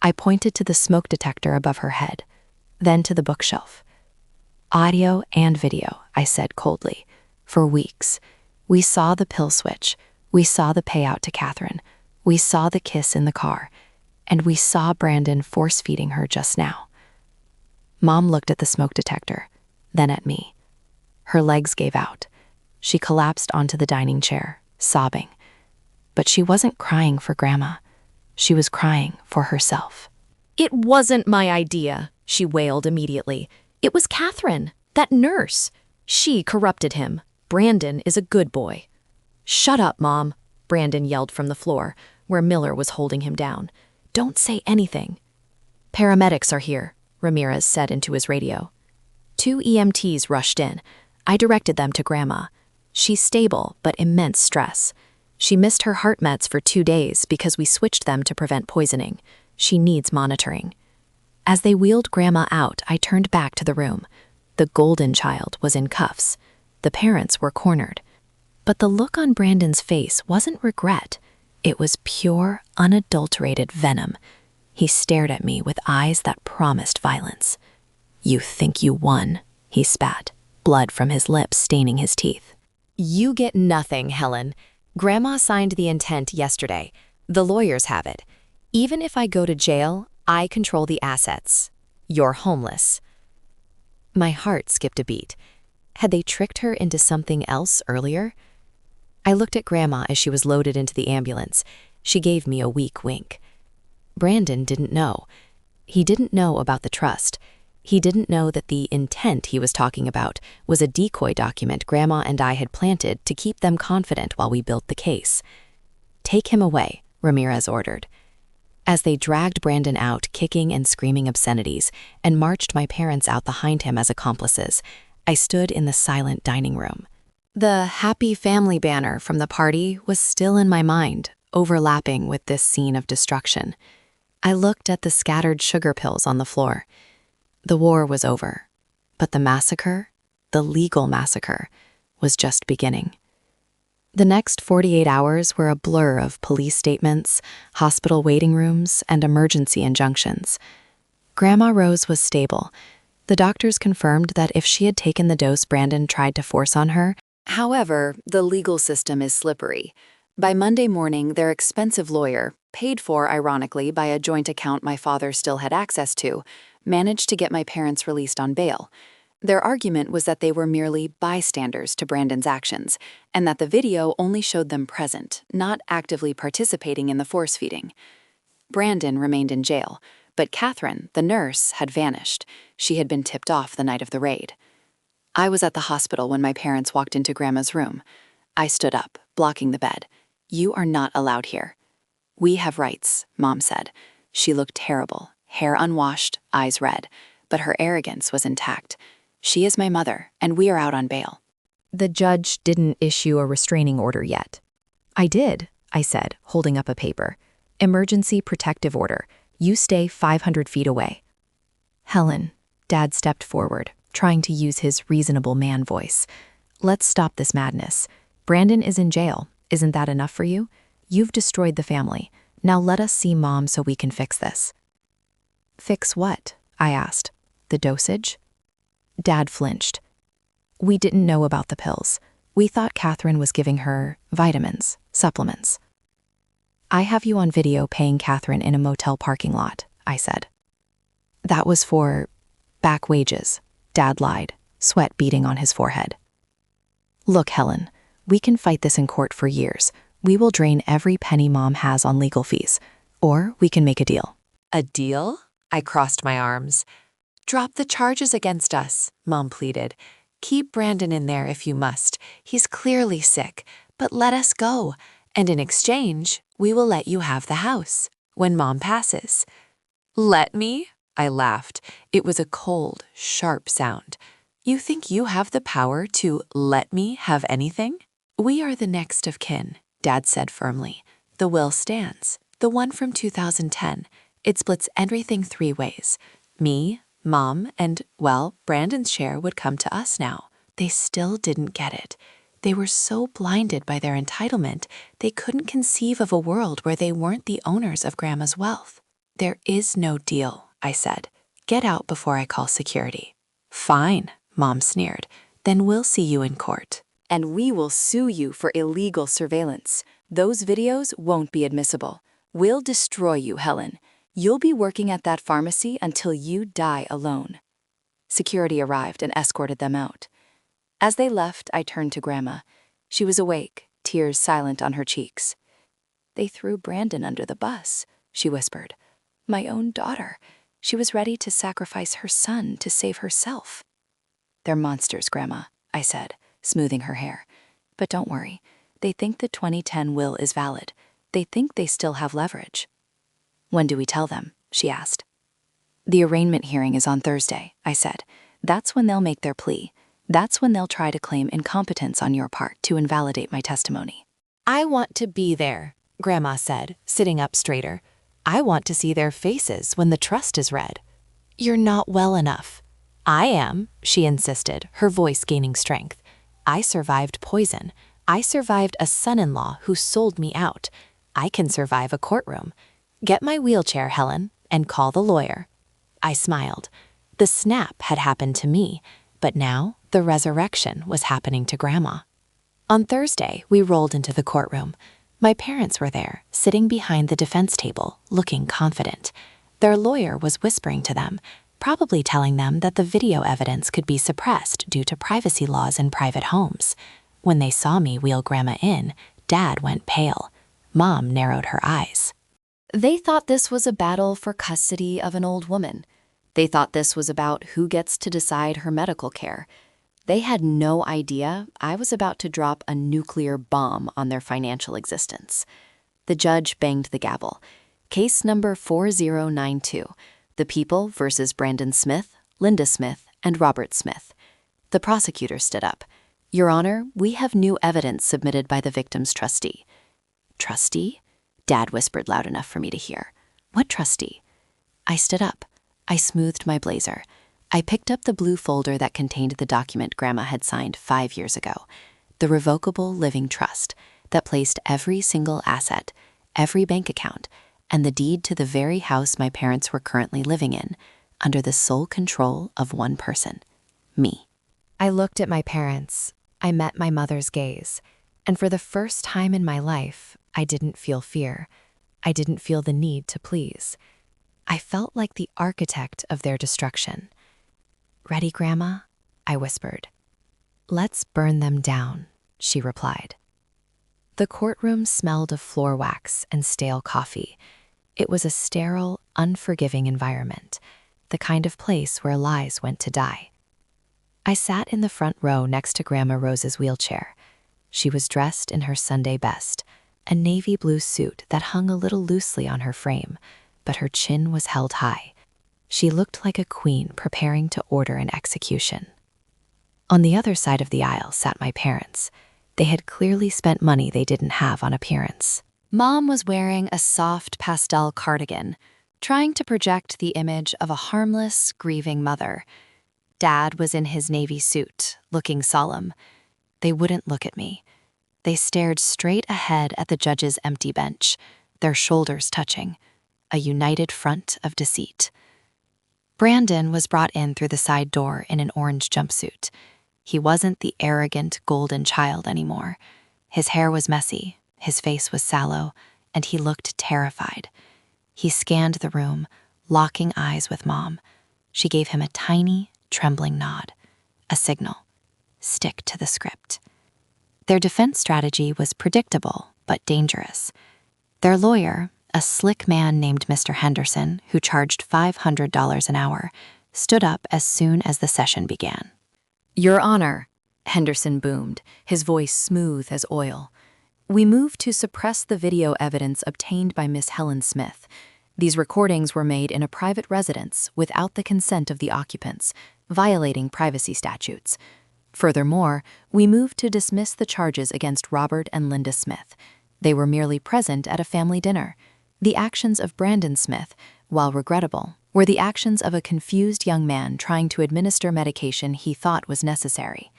I pointed to the smoke detector above her head, then to the bookshelf. "Audio and video," I said coldly. "For weeks. We saw the pill switch. We saw the payout to Catherine. We saw the kiss in the car. And we saw Brandon force-feeding her just now." Mom looked at the smoke detector, then at me. Her legs gave out. She collapsed onto the dining chair, sobbing. But she wasn't crying for Grandma. She was crying for herself. "It wasn't my idea," she wailed immediately. "It was Catherine, that nurse. She corrupted him. Brandon is a good boy." "Shut up, Mom," Brandon yelled from the floor, where Miller was holding him down. "Don't say anything." "Paramedics are here," Ramirez said into his radio. 2 EMTs rushed in. I directed them to Grandma. She's stable, but immense stress. She missed her heart meds for 2 days because we switched them to prevent poisoning. She needs monitoring. As they wheeled Grandma out, I turned back to the room. The golden child was in cuffs. The parents were cornered. But the look on Brandon's face wasn't regret. It was pure, unadulterated venom. He stared at me with eyes that promised violence. "You think you won," he spat, blood from his lips staining his teeth. "You get nothing, Helen. Grandma signed the intent yesterday. The lawyers have it. Even if I go to jail, I control the assets. You're homeless." My heart skipped a beat. Had they tricked her into something else earlier? I looked at Grandma as she was loaded into the ambulance. She gave me a weak wink. Brandon didn't know. He didn't know about the trust. He didn't know that the intent he was talking about was a decoy document Grandma and I had planted to keep them confident while we built the case. "Take him away," Ramirez ordered. As they dragged Brandon out, kicking and screaming obscenities, and marched my parents out behind him as accomplices, I stood in the silent dining room. The happy family banner from the party was still in my mind, overlapping with this scene of destruction. I looked at the scattered sugar pills on the floor. The war was over, but the massacre, the legal massacre, was just beginning. The next 48 hours were a blur of police statements, hospital waiting rooms, and emergency injunctions. Grandma Rose was stable. The doctors confirmed that if she had taken the dose Brandon tried to force on her. However, the legal system is slippery. By Monday morning, their expensive lawyer, paid for ironically by a joint account my father still had access to, managed to get my parents released on bail. Their argument was that they were merely bystanders to Brandon's actions, and that the video only showed them present, not actively participating in the force feeding. Brandon remained in jail, but Catherine, the nurse, had vanished. She had been tipped off the night of the raid. I was at the hospital when my parents walked into Grandma's room. I stood up, blocking the bed. "You are not allowed here." "We have rights," Mom said. She looked terrible, hair unwashed, eyes red, but her arrogance was intact. "She is my mother, and we are out on bail." The judge didn't issue a restraining order yet. "I did," I said, holding up a paper. "Emergency protective order. You stay 500 feet away." "Helen," Dad stepped forward, trying to use his reasonable man voice. "Let's stop this madness. Brandon is in jail. Isn't that enough for you? You've destroyed the family. Now let us see Mom so we can fix this." "Fix what?" I asked. "The dosage?" Dad flinched. "We didn't know about the pills. We thought Catherine was giving her vitamins, supplements." "I have you on video paying Catherine in a motel parking lot," I said. "That was for back wages," Dad lied, sweat beading on his forehead. "Look, Helen, we can fight this in court for years. We will drain every penny Mom has on legal fees. Or we can make a deal." "A deal?" I crossed my arms. "Drop the charges against us," Mom pleaded. "Keep Brandon in there if you must. He's clearly sick, but let us go. And in exchange, we will let you have the house when Mom passes." "Let me?" I laughed. It was a cold, sharp sound. "You think you have the power to let me have anything?" "We are the next of kin," Dad said firmly. "The will stands, the one from 2010. It splits everything 3 ways. Me, Mom, and, well, Brandon's share would come to us now." They still didn't get it. They were so blinded by their entitlement, they couldn't conceive of a world where they weren't the owners of Grandma's wealth. "There is no deal," I said. "Get out before I call security." "Fine," Mom sneered. "Then we'll see you in court." "And we will sue you for illegal surveillance. Those videos won't be admissible. We'll destroy you, Helen. You'll be working at that pharmacy until you die alone." Security arrived and escorted them out. As they left, I turned to Grandma. She was awake, tears silent on her cheeks. "They threw Brandon under the bus," she whispered. "My own daughter. She was ready to sacrifice her son to save herself." "They're monsters, Grandma," I said, smoothing her hair. "But don't worry. They think the 2010 will is valid. They think they still have leverage." "When do we tell them?" she asked. "The arraignment hearing is on Thursday," I said. "That's when they'll make their plea. That's when they'll try to claim incompetence on your part to invalidate my testimony." "I want to be there," Grandma said, sitting up straighter. "I want to see their faces when the trust is read." "You're not well enough." "I am," she insisted, her voice gaining strength. "I survived poison. I survived a son-in-law who sold me out. I can survive a courtroom. Get my wheelchair, Helen, and call the lawyer." I smiled. The snap had happened to me, but now the resurrection was happening to Grandma. On Thursday, we rolled into the courtroom. My parents were there, sitting behind the defense table, looking confident. Their lawyer was whispering to them. probably telling them that the video evidence could be suppressed due to privacy laws in private homes. When they saw me wheel Grandma in, Dad went pale. Mom narrowed her eyes. They thought this was a battle for custody of an old woman. They thought this was about who gets to decide her medical care. They had no idea I was about to drop a nuclear bomb on their financial existence. The judge banged the gavel. Case number 4092, the people versus Brandon Smith, Linda Smith, and Robert Smith. The prosecutor stood up. Your Honor, we have new evidence submitted by the victim's trustee. Trustee? Dad whispered loud enough for me to hear. What trustee? I stood up. I smoothed my blazer. I picked up the blue folder that contained the document Grandma had signed 5 years ago, the revocable living trust that placed every single asset, every bank account, and the deed to the very house my parents were currently living in, under the sole control of one person, me. I looked at my parents. I met my mother's gaze. And for the first time in my life, I didn't feel fear. I didn't feel the need to please. I felt like the architect of their destruction. Ready, Grandma? I whispered. Let's burn them down, she replied. The courtroom smelled of floor wax and stale coffee. It was a sterile, unforgiving environment, the kind of place where lies went to die. I sat in the front row next to Grandma Rose's wheelchair. She was dressed in her Sunday best, a navy blue suit that hung a little loosely on her frame, but her chin was held high. She looked like a queen preparing to order an execution. On the other side of the aisle sat my parents. They had clearly spent money they didn't have on appearance. Mom was wearing a soft pastel cardigan, trying to project the image of a harmless, grieving mother. Dad was in his navy suit, looking solemn. They wouldn't look at me. They stared straight ahead at the judge's empty bench, their shoulders touching, a united front of deceit. Brandon was brought in through the side door in an orange jumpsuit. He wasn't the arrogant golden child anymore. His hair was messy, his face was sallow, and he looked terrified. He scanned the room, locking eyes with Mom. She gave him a tiny, trembling nod, a signal. Stick to the script. Their defense strategy was predictable but dangerous. Their lawyer, a slick man named Mr. Henderson, who charged $500 an hour, stood up as soon as the session began. Your Honor, Henderson boomed, his voice smooth as oil. We move to suppress the video evidence obtained by Miss Helen Smith. These recordings were made in a private residence without the consent of the occupants, violating privacy statutes. Furthermore, we move to dismiss the charges against Robert and Linda Smith. They were merely present at a family dinner. The actions of Brandon Smith, while regrettable, were the actions of a confused young man trying to administer medication he thought was necessary.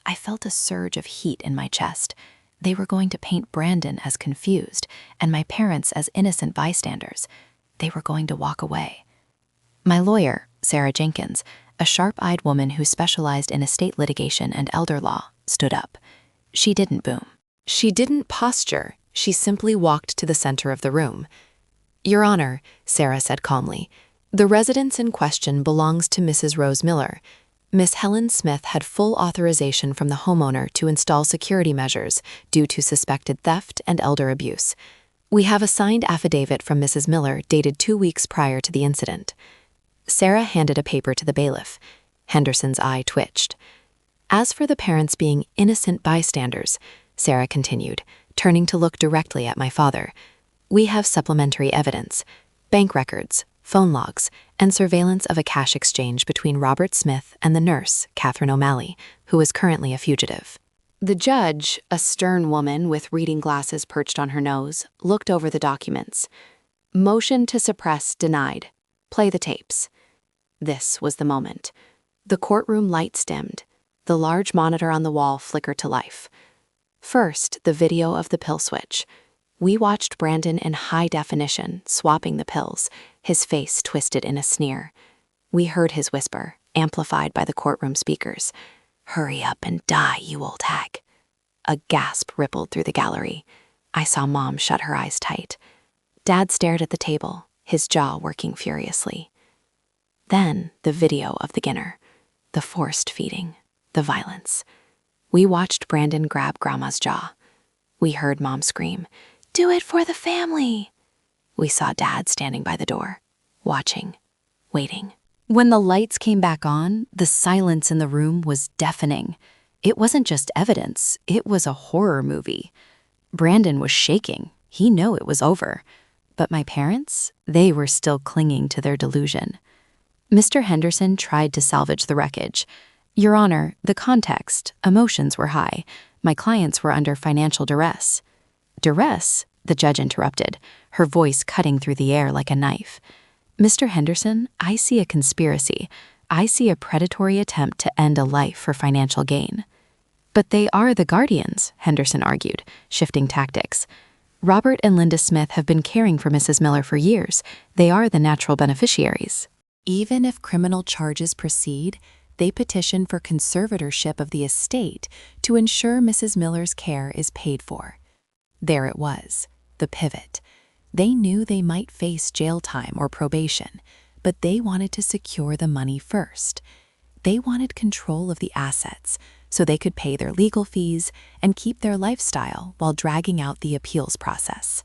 I felt a surge of heat in my chest. They were going to paint Brandon as confused and my parents as innocent bystanders. They were going to walk away. My lawyer, Sarah Jenkins, a sharp-eyed woman who specialized in estate litigation and elder law, stood up. She didn't boom. She didn't posture. She simply walked to the center of the room. Your Honor, Sarah said calmly, the residence in question belongs to Mrs. Rose Miller. Miss Helen Smith had full authorization from the homeowner to install security measures due to suspected theft and elder abuse. We have a signed affidavit from Mrs. Miller dated 2 weeks prior to the incident. Sarah handed a paper to the bailiff. Henderson's eye twitched. As for the parents being innocent bystanders, Sarah continued, turning to look directly at my father, we have supplementary evidence, bank records, phone logs, and surveillance of a cash exchange between Robert Smith and the nurse, Catherine O'Malley, who is currently a fugitive. The judge, a stern woman with reading glasses perched on her nose, looked over the documents. Motion to suppress denied. Play the tapes. This was the moment. The courtroom lights dimmed. The large monitor on the wall flickered to life. First, the video of the pill switch. We watched Brandon in high definition, swapping the pills, his face twisted in a sneer. We heard his whisper, amplified by the courtroom speakers. Hurry up and die, you old hag. A gasp rippled through the gallery. I saw Mom shut her eyes tight. Dad stared at the table, his jaw working furiously. Then the video of the dinner, the forced feeding, the violence. We watched Brandon grab Grandma's jaw. We heard Mom scream, "Do it for the family!" We saw Dad standing by the door, watching, waiting. When the lights came back on, the silence in the room was deafening. It wasn't just evidence, it was a horror movie. Brandon was shaking. He knew it was over. But my parents, they were still clinging to their delusion. Mr. Henderson tried to salvage the wreckage. "Your Honor, the context, emotions were high. My clients were under financial duress." "Duress?" the judge interrupted, her voice cutting through the air like a knife. "Mr. Henderson, I see a conspiracy. I see a predatory attempt to end a life for financial gain." "But they are the guardians," Henderson argued, shifting tactics. "Robert and Linda Smith have been caring for Mrs. Miller for years. They are the natural beneficiaries." Even if criminal charges proceed, they petition for conservatorship of the estate to ensure Mrs. Miller's care is paid for. There it was, the pivot. They knew they might face jail time or probation, but they wanted to secure the money first. They wanted control of the assets so they could pay their legal fees and keep their lifestyle while dragging out the appeals process.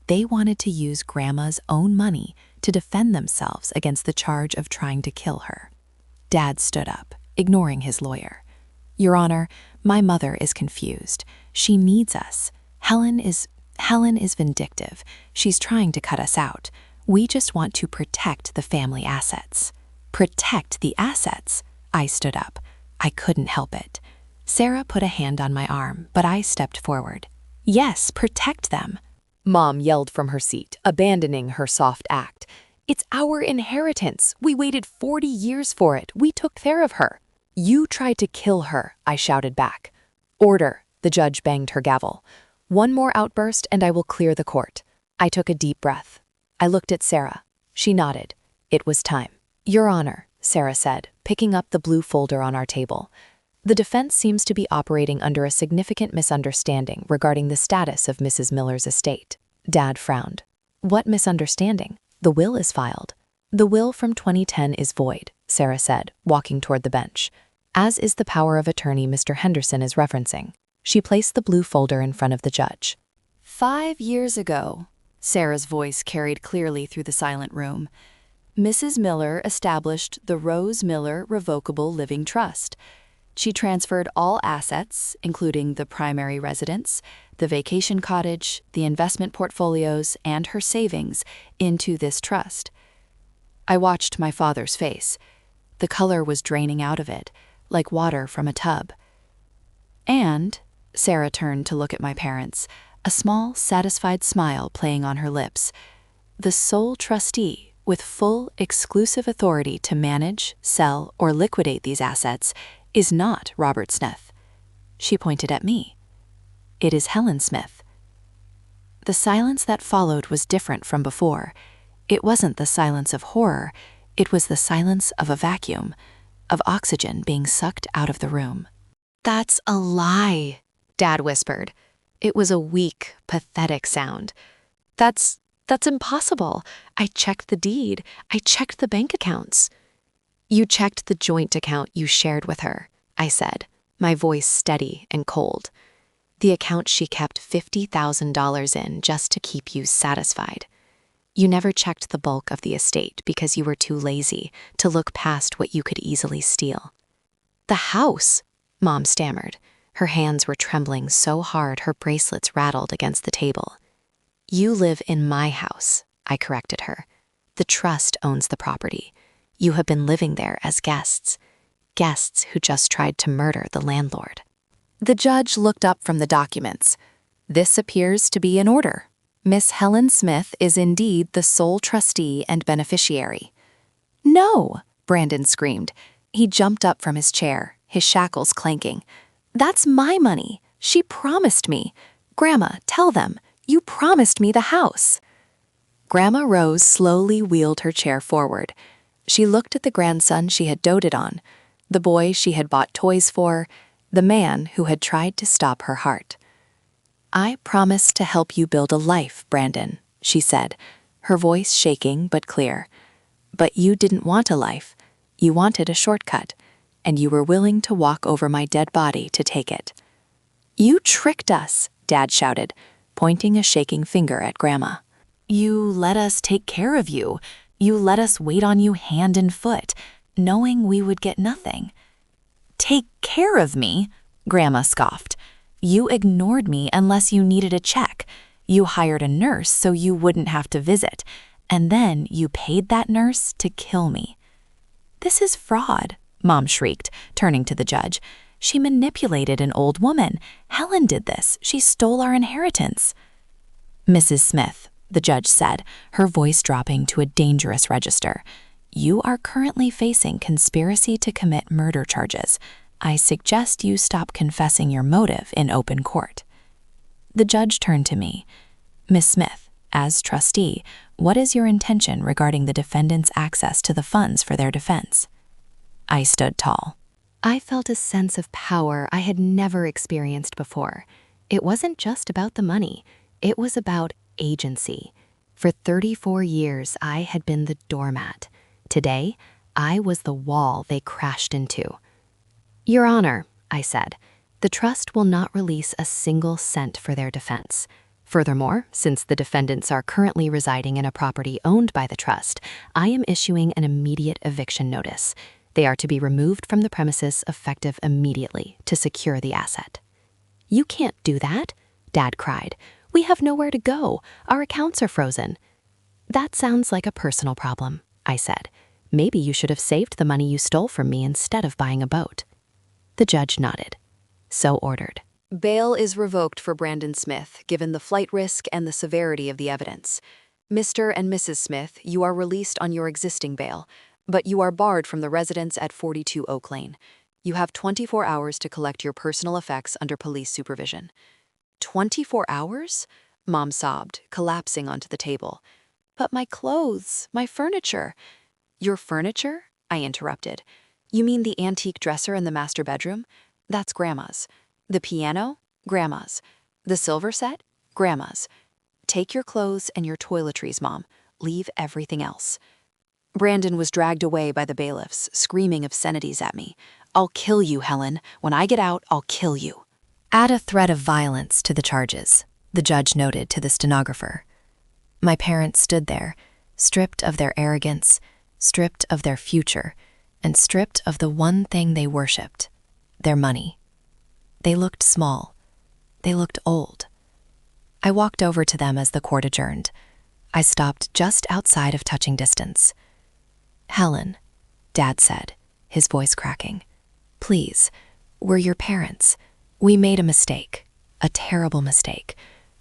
They wanted to use Grandma's own money to defend themselves against the charge of trying to kill her. Dad stood up, ignoring his lawyer. "Your Honor, my mother is confused. She needs us. Helen is vindictive. She's trying to cut us out. We just want to protect the family assets." "Protect the assets?" I stood up. I couldn't help it. Sarah put a hand on my arm, but I stepped forward. "Yes, protect them." Mom yelled from her seat, abandoning her soft act. "It's our inheritance. We waited 40 years for it. We took care of her." "You tried to kill her," I shouted back. "Order," the judge banged her gavel. "One more outburst and I will clear the court." I took a deep breath. I looked at Sarah. She nodded. It was time. "Your Honor," Sarah said, picking up the blue folder on our table. "The defense seems to be operating under a significant misunderstanding regarding the status of Mrs. Miller's estate." Dad frowned. "What misunderstanding? The will is filed." "The will from 2010 is void," Sarah said, walking toward the bench, "as is the power of attorney Mr. Henderson is referencing." She placed the blue folder in front of the judge. 5 years ago, Sarah's voice carried clearly through the silent room, Mrs. Miller established the Rose Miller Revocable Living Trust. She transferred all assets, including the primary residence, the vacation cottage, the investment portfolios, and her savings, into this trust. I watched my father's face. The color was draining out of it, like water from a tub. And Sarah turned to look at my parents, a small, satisfied smile playing on her lips. "The sole trustee, with full, exclusive authority to manage, sell, or liquidate these assets, is not Robert Smith." She pointed at me. "It is Helen Smith." The silence that followed was different from before. It wasn't the silence of horror. It was the silence of a vacuum, of oxygen being sucked out of the room. "That's a lie," Dad whispered. It was a weak, pathetic sound. That's impossible. I checked the deed. I checked the bank accounts." "You checked the joint account you shared with her," I said, my voice steady and cold. "The account she kept $50,000 in just to keep you satisfied. You never checked the bulk of the estate because you were too lazy to look past what you could easily steal." "The house," Mom stammered. Her hands were trembling so hard her bracelets rattled against the table. "You live in my house," I corrected her. "The trust owns the property. You have been living there as guests who just tried to murder the landlord." The judge looked up from the documents. "This appears to be in order. Miss Helen Smith is indeed the sole trustee and beneficiary." "No!" Brandon screamed. He jumped up from his chair, his shackles clanking. "That's my money. She promised me. Grandma, tell them. You promised me the house." Grandma Rose slowly wheeled her chair forward. She looked at the grandson she had doted on, the boy she had bought toys for, the man who had tried to stop her heart. "I promise to help you build a life, Brandon," she said, her voice shaking but clear. But you didn't want a life. You wanted a shortcut, and you were willing to walk over my dead body to take it. You tricked us, Dad shouted, pointing a shaking finger at Grandma. You let us take care of you. You let us wait on you hand and foot, knowing we would get nothing. Take care of me? Grandma scoffed. You ignored me unless you needed a check. You hired a nurse so you wouldn't have to visit, and then you paid that nurse to kill me. This is fraud, Mom shrieked, turning to the judge. She manipulated an old woman. Helen did this. She stole our inheritance. Mrs. Smith, the judge said, her voice dropping to a dangerous register, you are currently facing conspiracy to commit murder charges. I suggest you stop confessing your motive in open court. The judge turned to me. Miss Smith, as trustee, what is your intention regarding the defendant's access to the funds for their defense? I stood tall. I felt a sense of power I had never experienced before. It wasn't just about the money. It was about agency. For 34 years, I had been the doormat. Today, I was the wall they crashed into. Your Honor, I said, the trust will not release a single cent for their defense. Furthermore, since the defendants are currently residing in a property owned by the trust, I am issuing an immediate eviction notice. They are to be removed from the premises effective immediately to secure the asset. You can't do that, Dad cried. We have nowhere to go. Our accounts are frozen. That sounds like a personal problem, I said. Maybe you should have saved the money you stole from me instead of buying a boat. The judge nodded. So ordered. Bail is revoked for Brandon Smith, given the flight risk and the severity of the evidence. Mr. and Mrs. Smith, you are released on your existing bail, but you are barred from the residence at 42 Oak Lane. You have 24 hours to collect your personal effects under police supervision. 24 hours? Mom sobbed, collapsing onto the table. But my clothes, my furniture. Your furniture? I interrupted. You mean the antique dresser in the master bedroom? That's Grandma's. The piano? Grandma's. The silver set? Grandma's. Take your clothes and your toiletries, Mom. Leave everything else. Brandon was dragged away by the bailiffs, screaming obscenities at me. I'll kill you, Helen. When I get out, I'll kill you. Add a threat of violence to the charges, the judge noted to the stenographer. My parents stood there, stripped of their arrogance, stripped of their future, and stripped of the one thing they worshipped, their money. They looked small. They looked old. I walked over to them as the court adjourned. I stopped just outside of touching distance. Helen, Dad said, his voice cracking. Please, we're your parents. We made a mistake, a terrible mistake,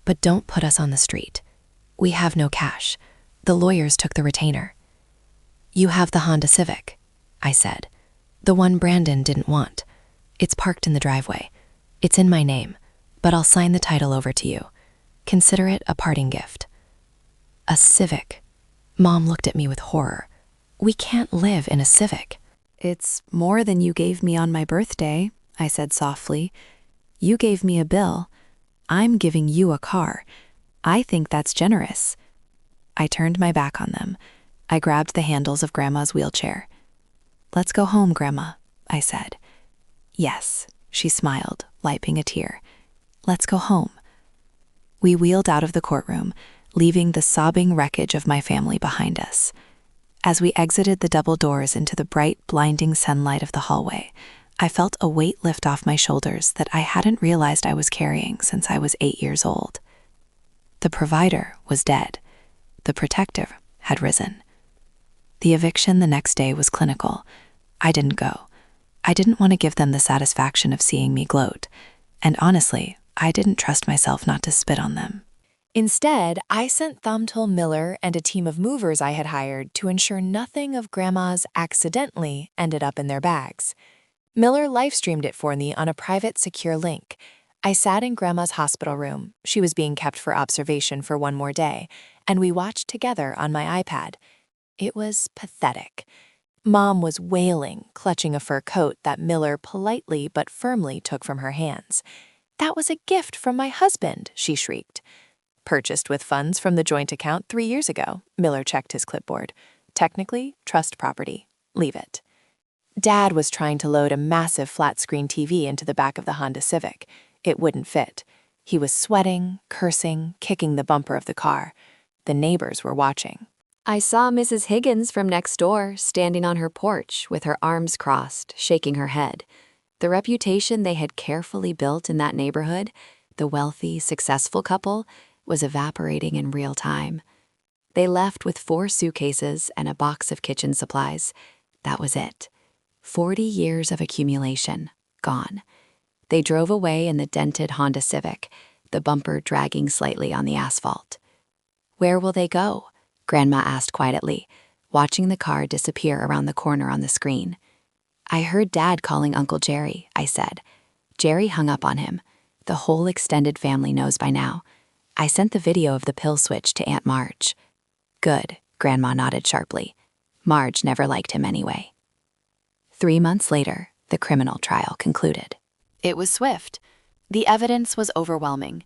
but don't put us on the street. We have no cash. The lawyers took the retainer. You have the Honda Civic, I said, the one Brandon didn't want. It's parked in the driveway. It's in my name, but I'll sign the title over to you. Consider it a parting gift. A Civic. Mom looked at me with horror. We can't live in a Civic. It's more than you gave me on my birthday, I said softly. You gave me a bill. I'm giving you a car. I think that's generous. I turned my back on them. I grabbed the handles of Grandma's wheelchair. Let's go home, Grandma, I said. Yes, she smiled, wiping a tear. Let's go home. We wheeled out of the courtroom, leaving the sobbing wreckage of my family behind us. As we exited the double doors into the bright, blinding sunlight of the hallway, I felt a weight lift off my shoulders that I hadn't realized I was carrying since I was 8 years old. The provider was dead. The protector had risen. The eviction the next day was clinical. I didn't go. I didn't want to give them the satisfaction of seeing me gloat, and honestly, I didn't trust myself not to spit on them. Instead, I sent Thumbtail Miller and a team of movers I had hired to ensure nothing of Grandma's accidentally ended up in their bags. Miller live-streamed it for me on a private, secure link. I sat in Grandma's hospital room. She was being kept for observation for one more day, and we watched together on my iPad. It was pathetic. Mom was wailing, clutching a fur coat that Miller politely but firmly took from her hands. That was a gift from my husband, she shrieked. Purchased with funds from the joint account 3 years ago, Miller checked his clipboard. Technically, trust property. Leave it. Dad was trying to load a massive flat-screen TV into the back of the Honda Civic. It wouldn't fit. He was sweating, cursing, kicking the bumper of the car. The neighbors were watching. I saw Mrs. Higgins from next door standing on her porch with her arms crossed, shaking her head. The reputation they had carefully built in that neighborhood, the wealthy, successful couple, was evaporating in real time. They left with 4 suitcases and a box of kitchen supplies. That was it. 40 years of accumulation, gone. They drove away in the dented Honda Civic, the bumper dragging slightly on the asphalt. Where will they go? Grandma asked quietly, watching the car disappear around the corner on the screen. I heard Dad calling Uncle Jerry, I said. Jerry hung up on him. The whole extended family knows by now. I sent the video of the pill switch to Aunt Marge. Good, Grandma nodded sharply. Marge never liked him anyway. 3 months later, the criminal trial concluded. It was swift. The evidence was overwhelming.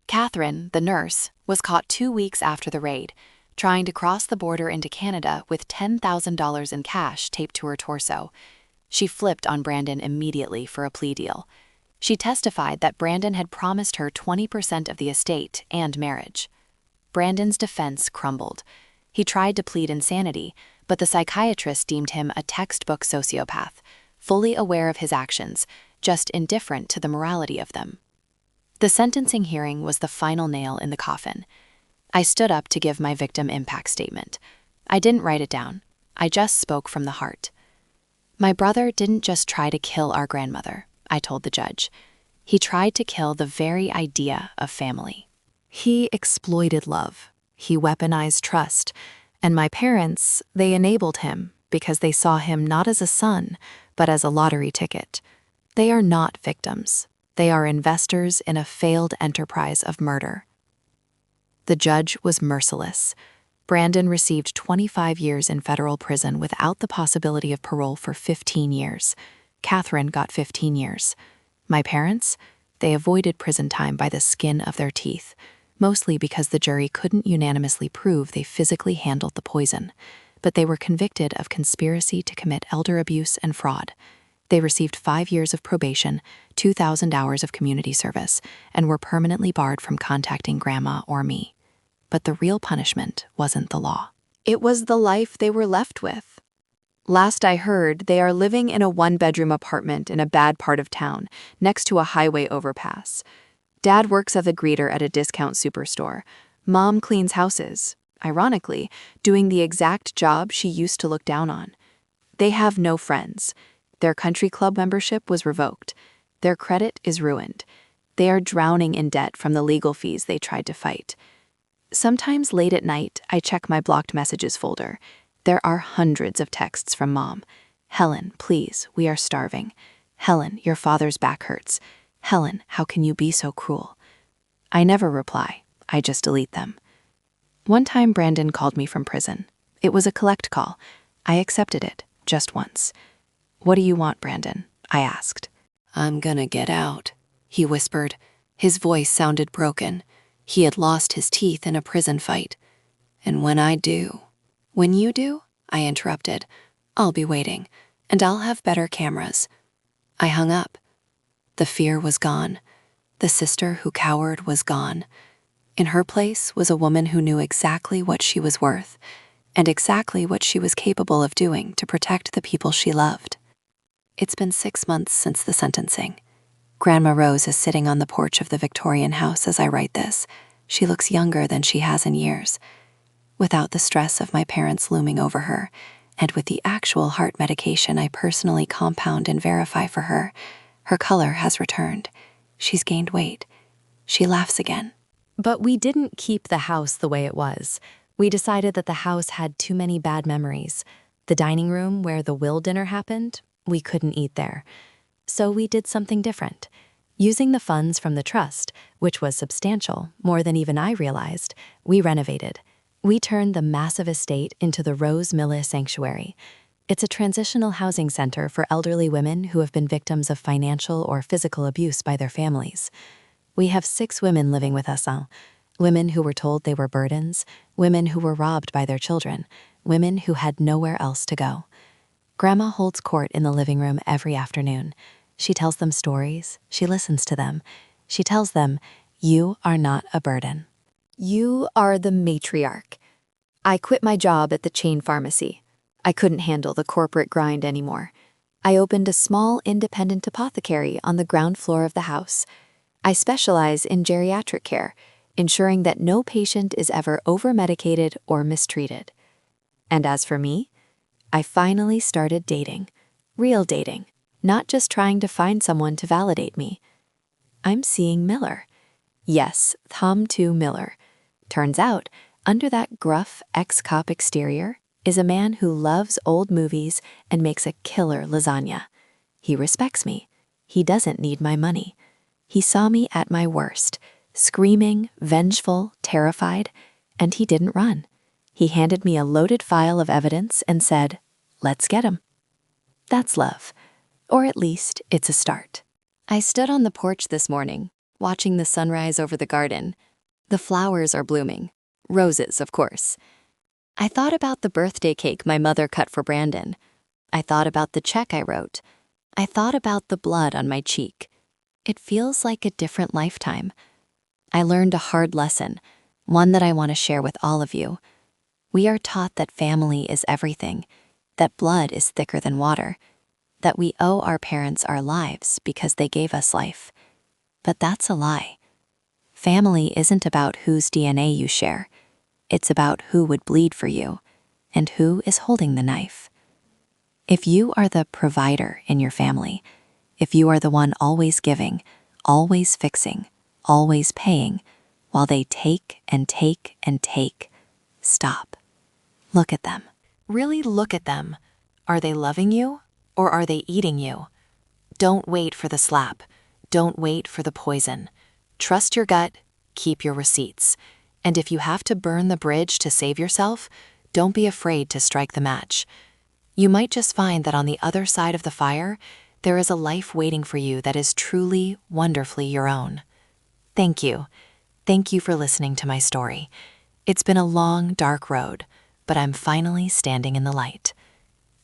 Catherine, the nurse, was caught 2 weeks after the raid, trying to cross the border into Canada with $10,000 in cash taped to her torso. She flipped on Brandon immediately for a plea deal. She testified that Brandon had promised her 20% of the estate and marriage. Brandon's defense crumbled. He tried to plead insanity, but the psychiatrist deemed him a textbook sociopath, fully aware of his actions, just indifferent to the morality of them. The sentencing hearing was the final nail in the coffin. I stood up to give my victim impact statement. I didn't write it down. I just spoke from the heart. My brother didn't just try to kill our grandmother, I told the judge. He tried to kill the very idea of family. He exploited love. He weaponized trust. And my parents, they enabled him because they saw him not as a son, but as a lottery ticket. They are not victims. They are investors in a failed enterprise of murder. The judge was merciless. Brandon received 25 years in federal prison without the possibility of parole for 15 years. Catherine got 15 years. My parents, they avoided prison time by the skin of their teeth, mostly because the jury couldn't unanimously prove they physically handled the poison, but they were convicted of conspiracy to commit elder abuse and fraud. They received 5 years of probation, 2,000 hours of community service, and were permanently barred from contacting Grandma or me. But the real punishment wasn't the law. It was the life they were left with. Last I heard, they are living in a 1-bedroom apartment in a bad part of town, next to a highway overpass. Dad works as a greeter at a discount superstore. Mom cleans houses, ironically, doing the exact job she used to look down on. They have no friends. Their country club membership was revoked. Their credit is ruined. They are drowning in debt from the legal fees they tried to fight. Sometimes late at night, I check my blocked messages folder. There are hundreds of texts from Mom. Helen, please, we are starving. Helen, your father's back hurts. Helen, how can you be so cruel? I never reply. I just delete them. One time Brandon called me from prison. It was a collect call. I accepted it, just once. What do you want, Brandon? I asked. I'm gonna get out, he whispered. His voice sounded broken. He had lost his teeth in a prison fight. And when I do... When you do? I interrupted. I'll be waiting, and I'll have better cameras. I hung up. The fear was gone. The sister who cowered was gone. In her place was a woman who knew exactly what she was worth, and exactly what she was capable of doing to protect the people she loved. It's been 6 months since the sentencing. Grandma Rose is sitting on the porch of the Victorian house as I write this. She looks younger than she has in years. Without the stress of my parents looming over her, and with the actual heart medication I personally compound and verify for her, her color has returned. She's gained weight. She laughs again. But we didn't keep the house the way it was. We decided that the house had too many bad memories. The dining room where the will dinner happened, we couldn't eat there. So we did something different. Using the funds from the trust, which was substantial, more than even I realized, we renovated. We turned the massive estate into the Rose Mille Sanctuary. It's a transitional housing center for elderly women who have been victims of financial or physical abuse by their families. We have 6 women living with us, women who were told they were burdens, women who were robbed by their children, women who had nowhere else to go. Grandma holds court in the living room every afternoon. She tells them stories. She listens to them. She tells them, "You are not a burden. You are the matriarch." I quit my job at the chain pharmacy. I couldn't handle the corporate grind anymore. I opened a small independent apothecary on the ground floor of the house. I specialize in geriatric care, ensuring that no patient is ever over-medicated or mistreated. And as for me, I finally started dating. Real dating, not just trying to find someone to validate me. I'm seeing Miller. Yes, Tom 2 Miller. Turns out, under that gruff ex-cop exterior is a man who loves old movies and makes a killer lasagna. He respects me. He doesn't need my money. He saw me at my worst, screaming, vengeful, terrified, and he didn't run. He handed me a loaded file of evidence and said, "Let's get him." That's love. Or at least, it's a start. I stood on the porch this morning, watching the sunrise over the garden. The flowers are blooming. Roses, of course. I thought about the birthday cake my mother cut for Brandon. I thought about the check I wrote. I thought about the blood on my cheek. It feels like a different lifetime. I learned a hard lesson, one that I want to share with all of you. We are taught that family is everything, that blood is thicker than water, that we owe our parents our lives because they gave us life. But that's a lie. Family isn't about whose DNA you share. It's about who would bleed for you and who is holding the knife. If you are the provider in your family, if you are the one always giving, always fixing, always paying, while they take and take and take, stop. Look at them. Really look at them. Are they loving you or are they eating you? Don't wait for the slap. Don't wait for the poison. Trust your gut, keep your receipts. And if you have to burn the bridge to save yourself, don't be afraid to strike the match. You might just find that on the other side of the fire, there is a life waiting for you that is truly, wonderfully your own. Thank you. Thank you for listening to my story. It's been a long, dark road, but I'm finally standing in the light.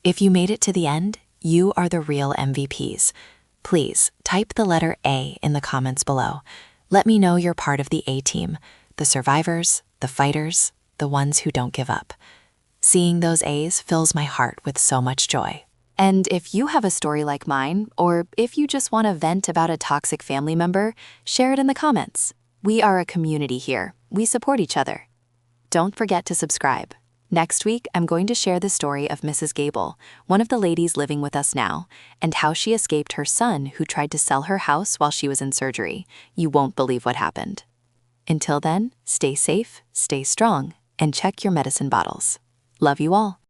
If you made it to the end, you are the real MVPs. Please type the letter A in the comments below. Let me know you're part of the A team, the survivors, the fighters, the ones who don't give up. Seeing those A's fills my heart with so much joy. And if you have a story like mine, or if you just want to vent about a toxic family member, share it in the comments. We are a community here. We support each other. Don't forget to subscribe. Next week, I'm going to share the story of Mrs. Gable, one of the ladies living with us now, and how she escaped her son who tried to sell her house while she was in surgery. You won't believe what happened. Until then, stay safe, stay strong, and check your medicine bottles. Love you all.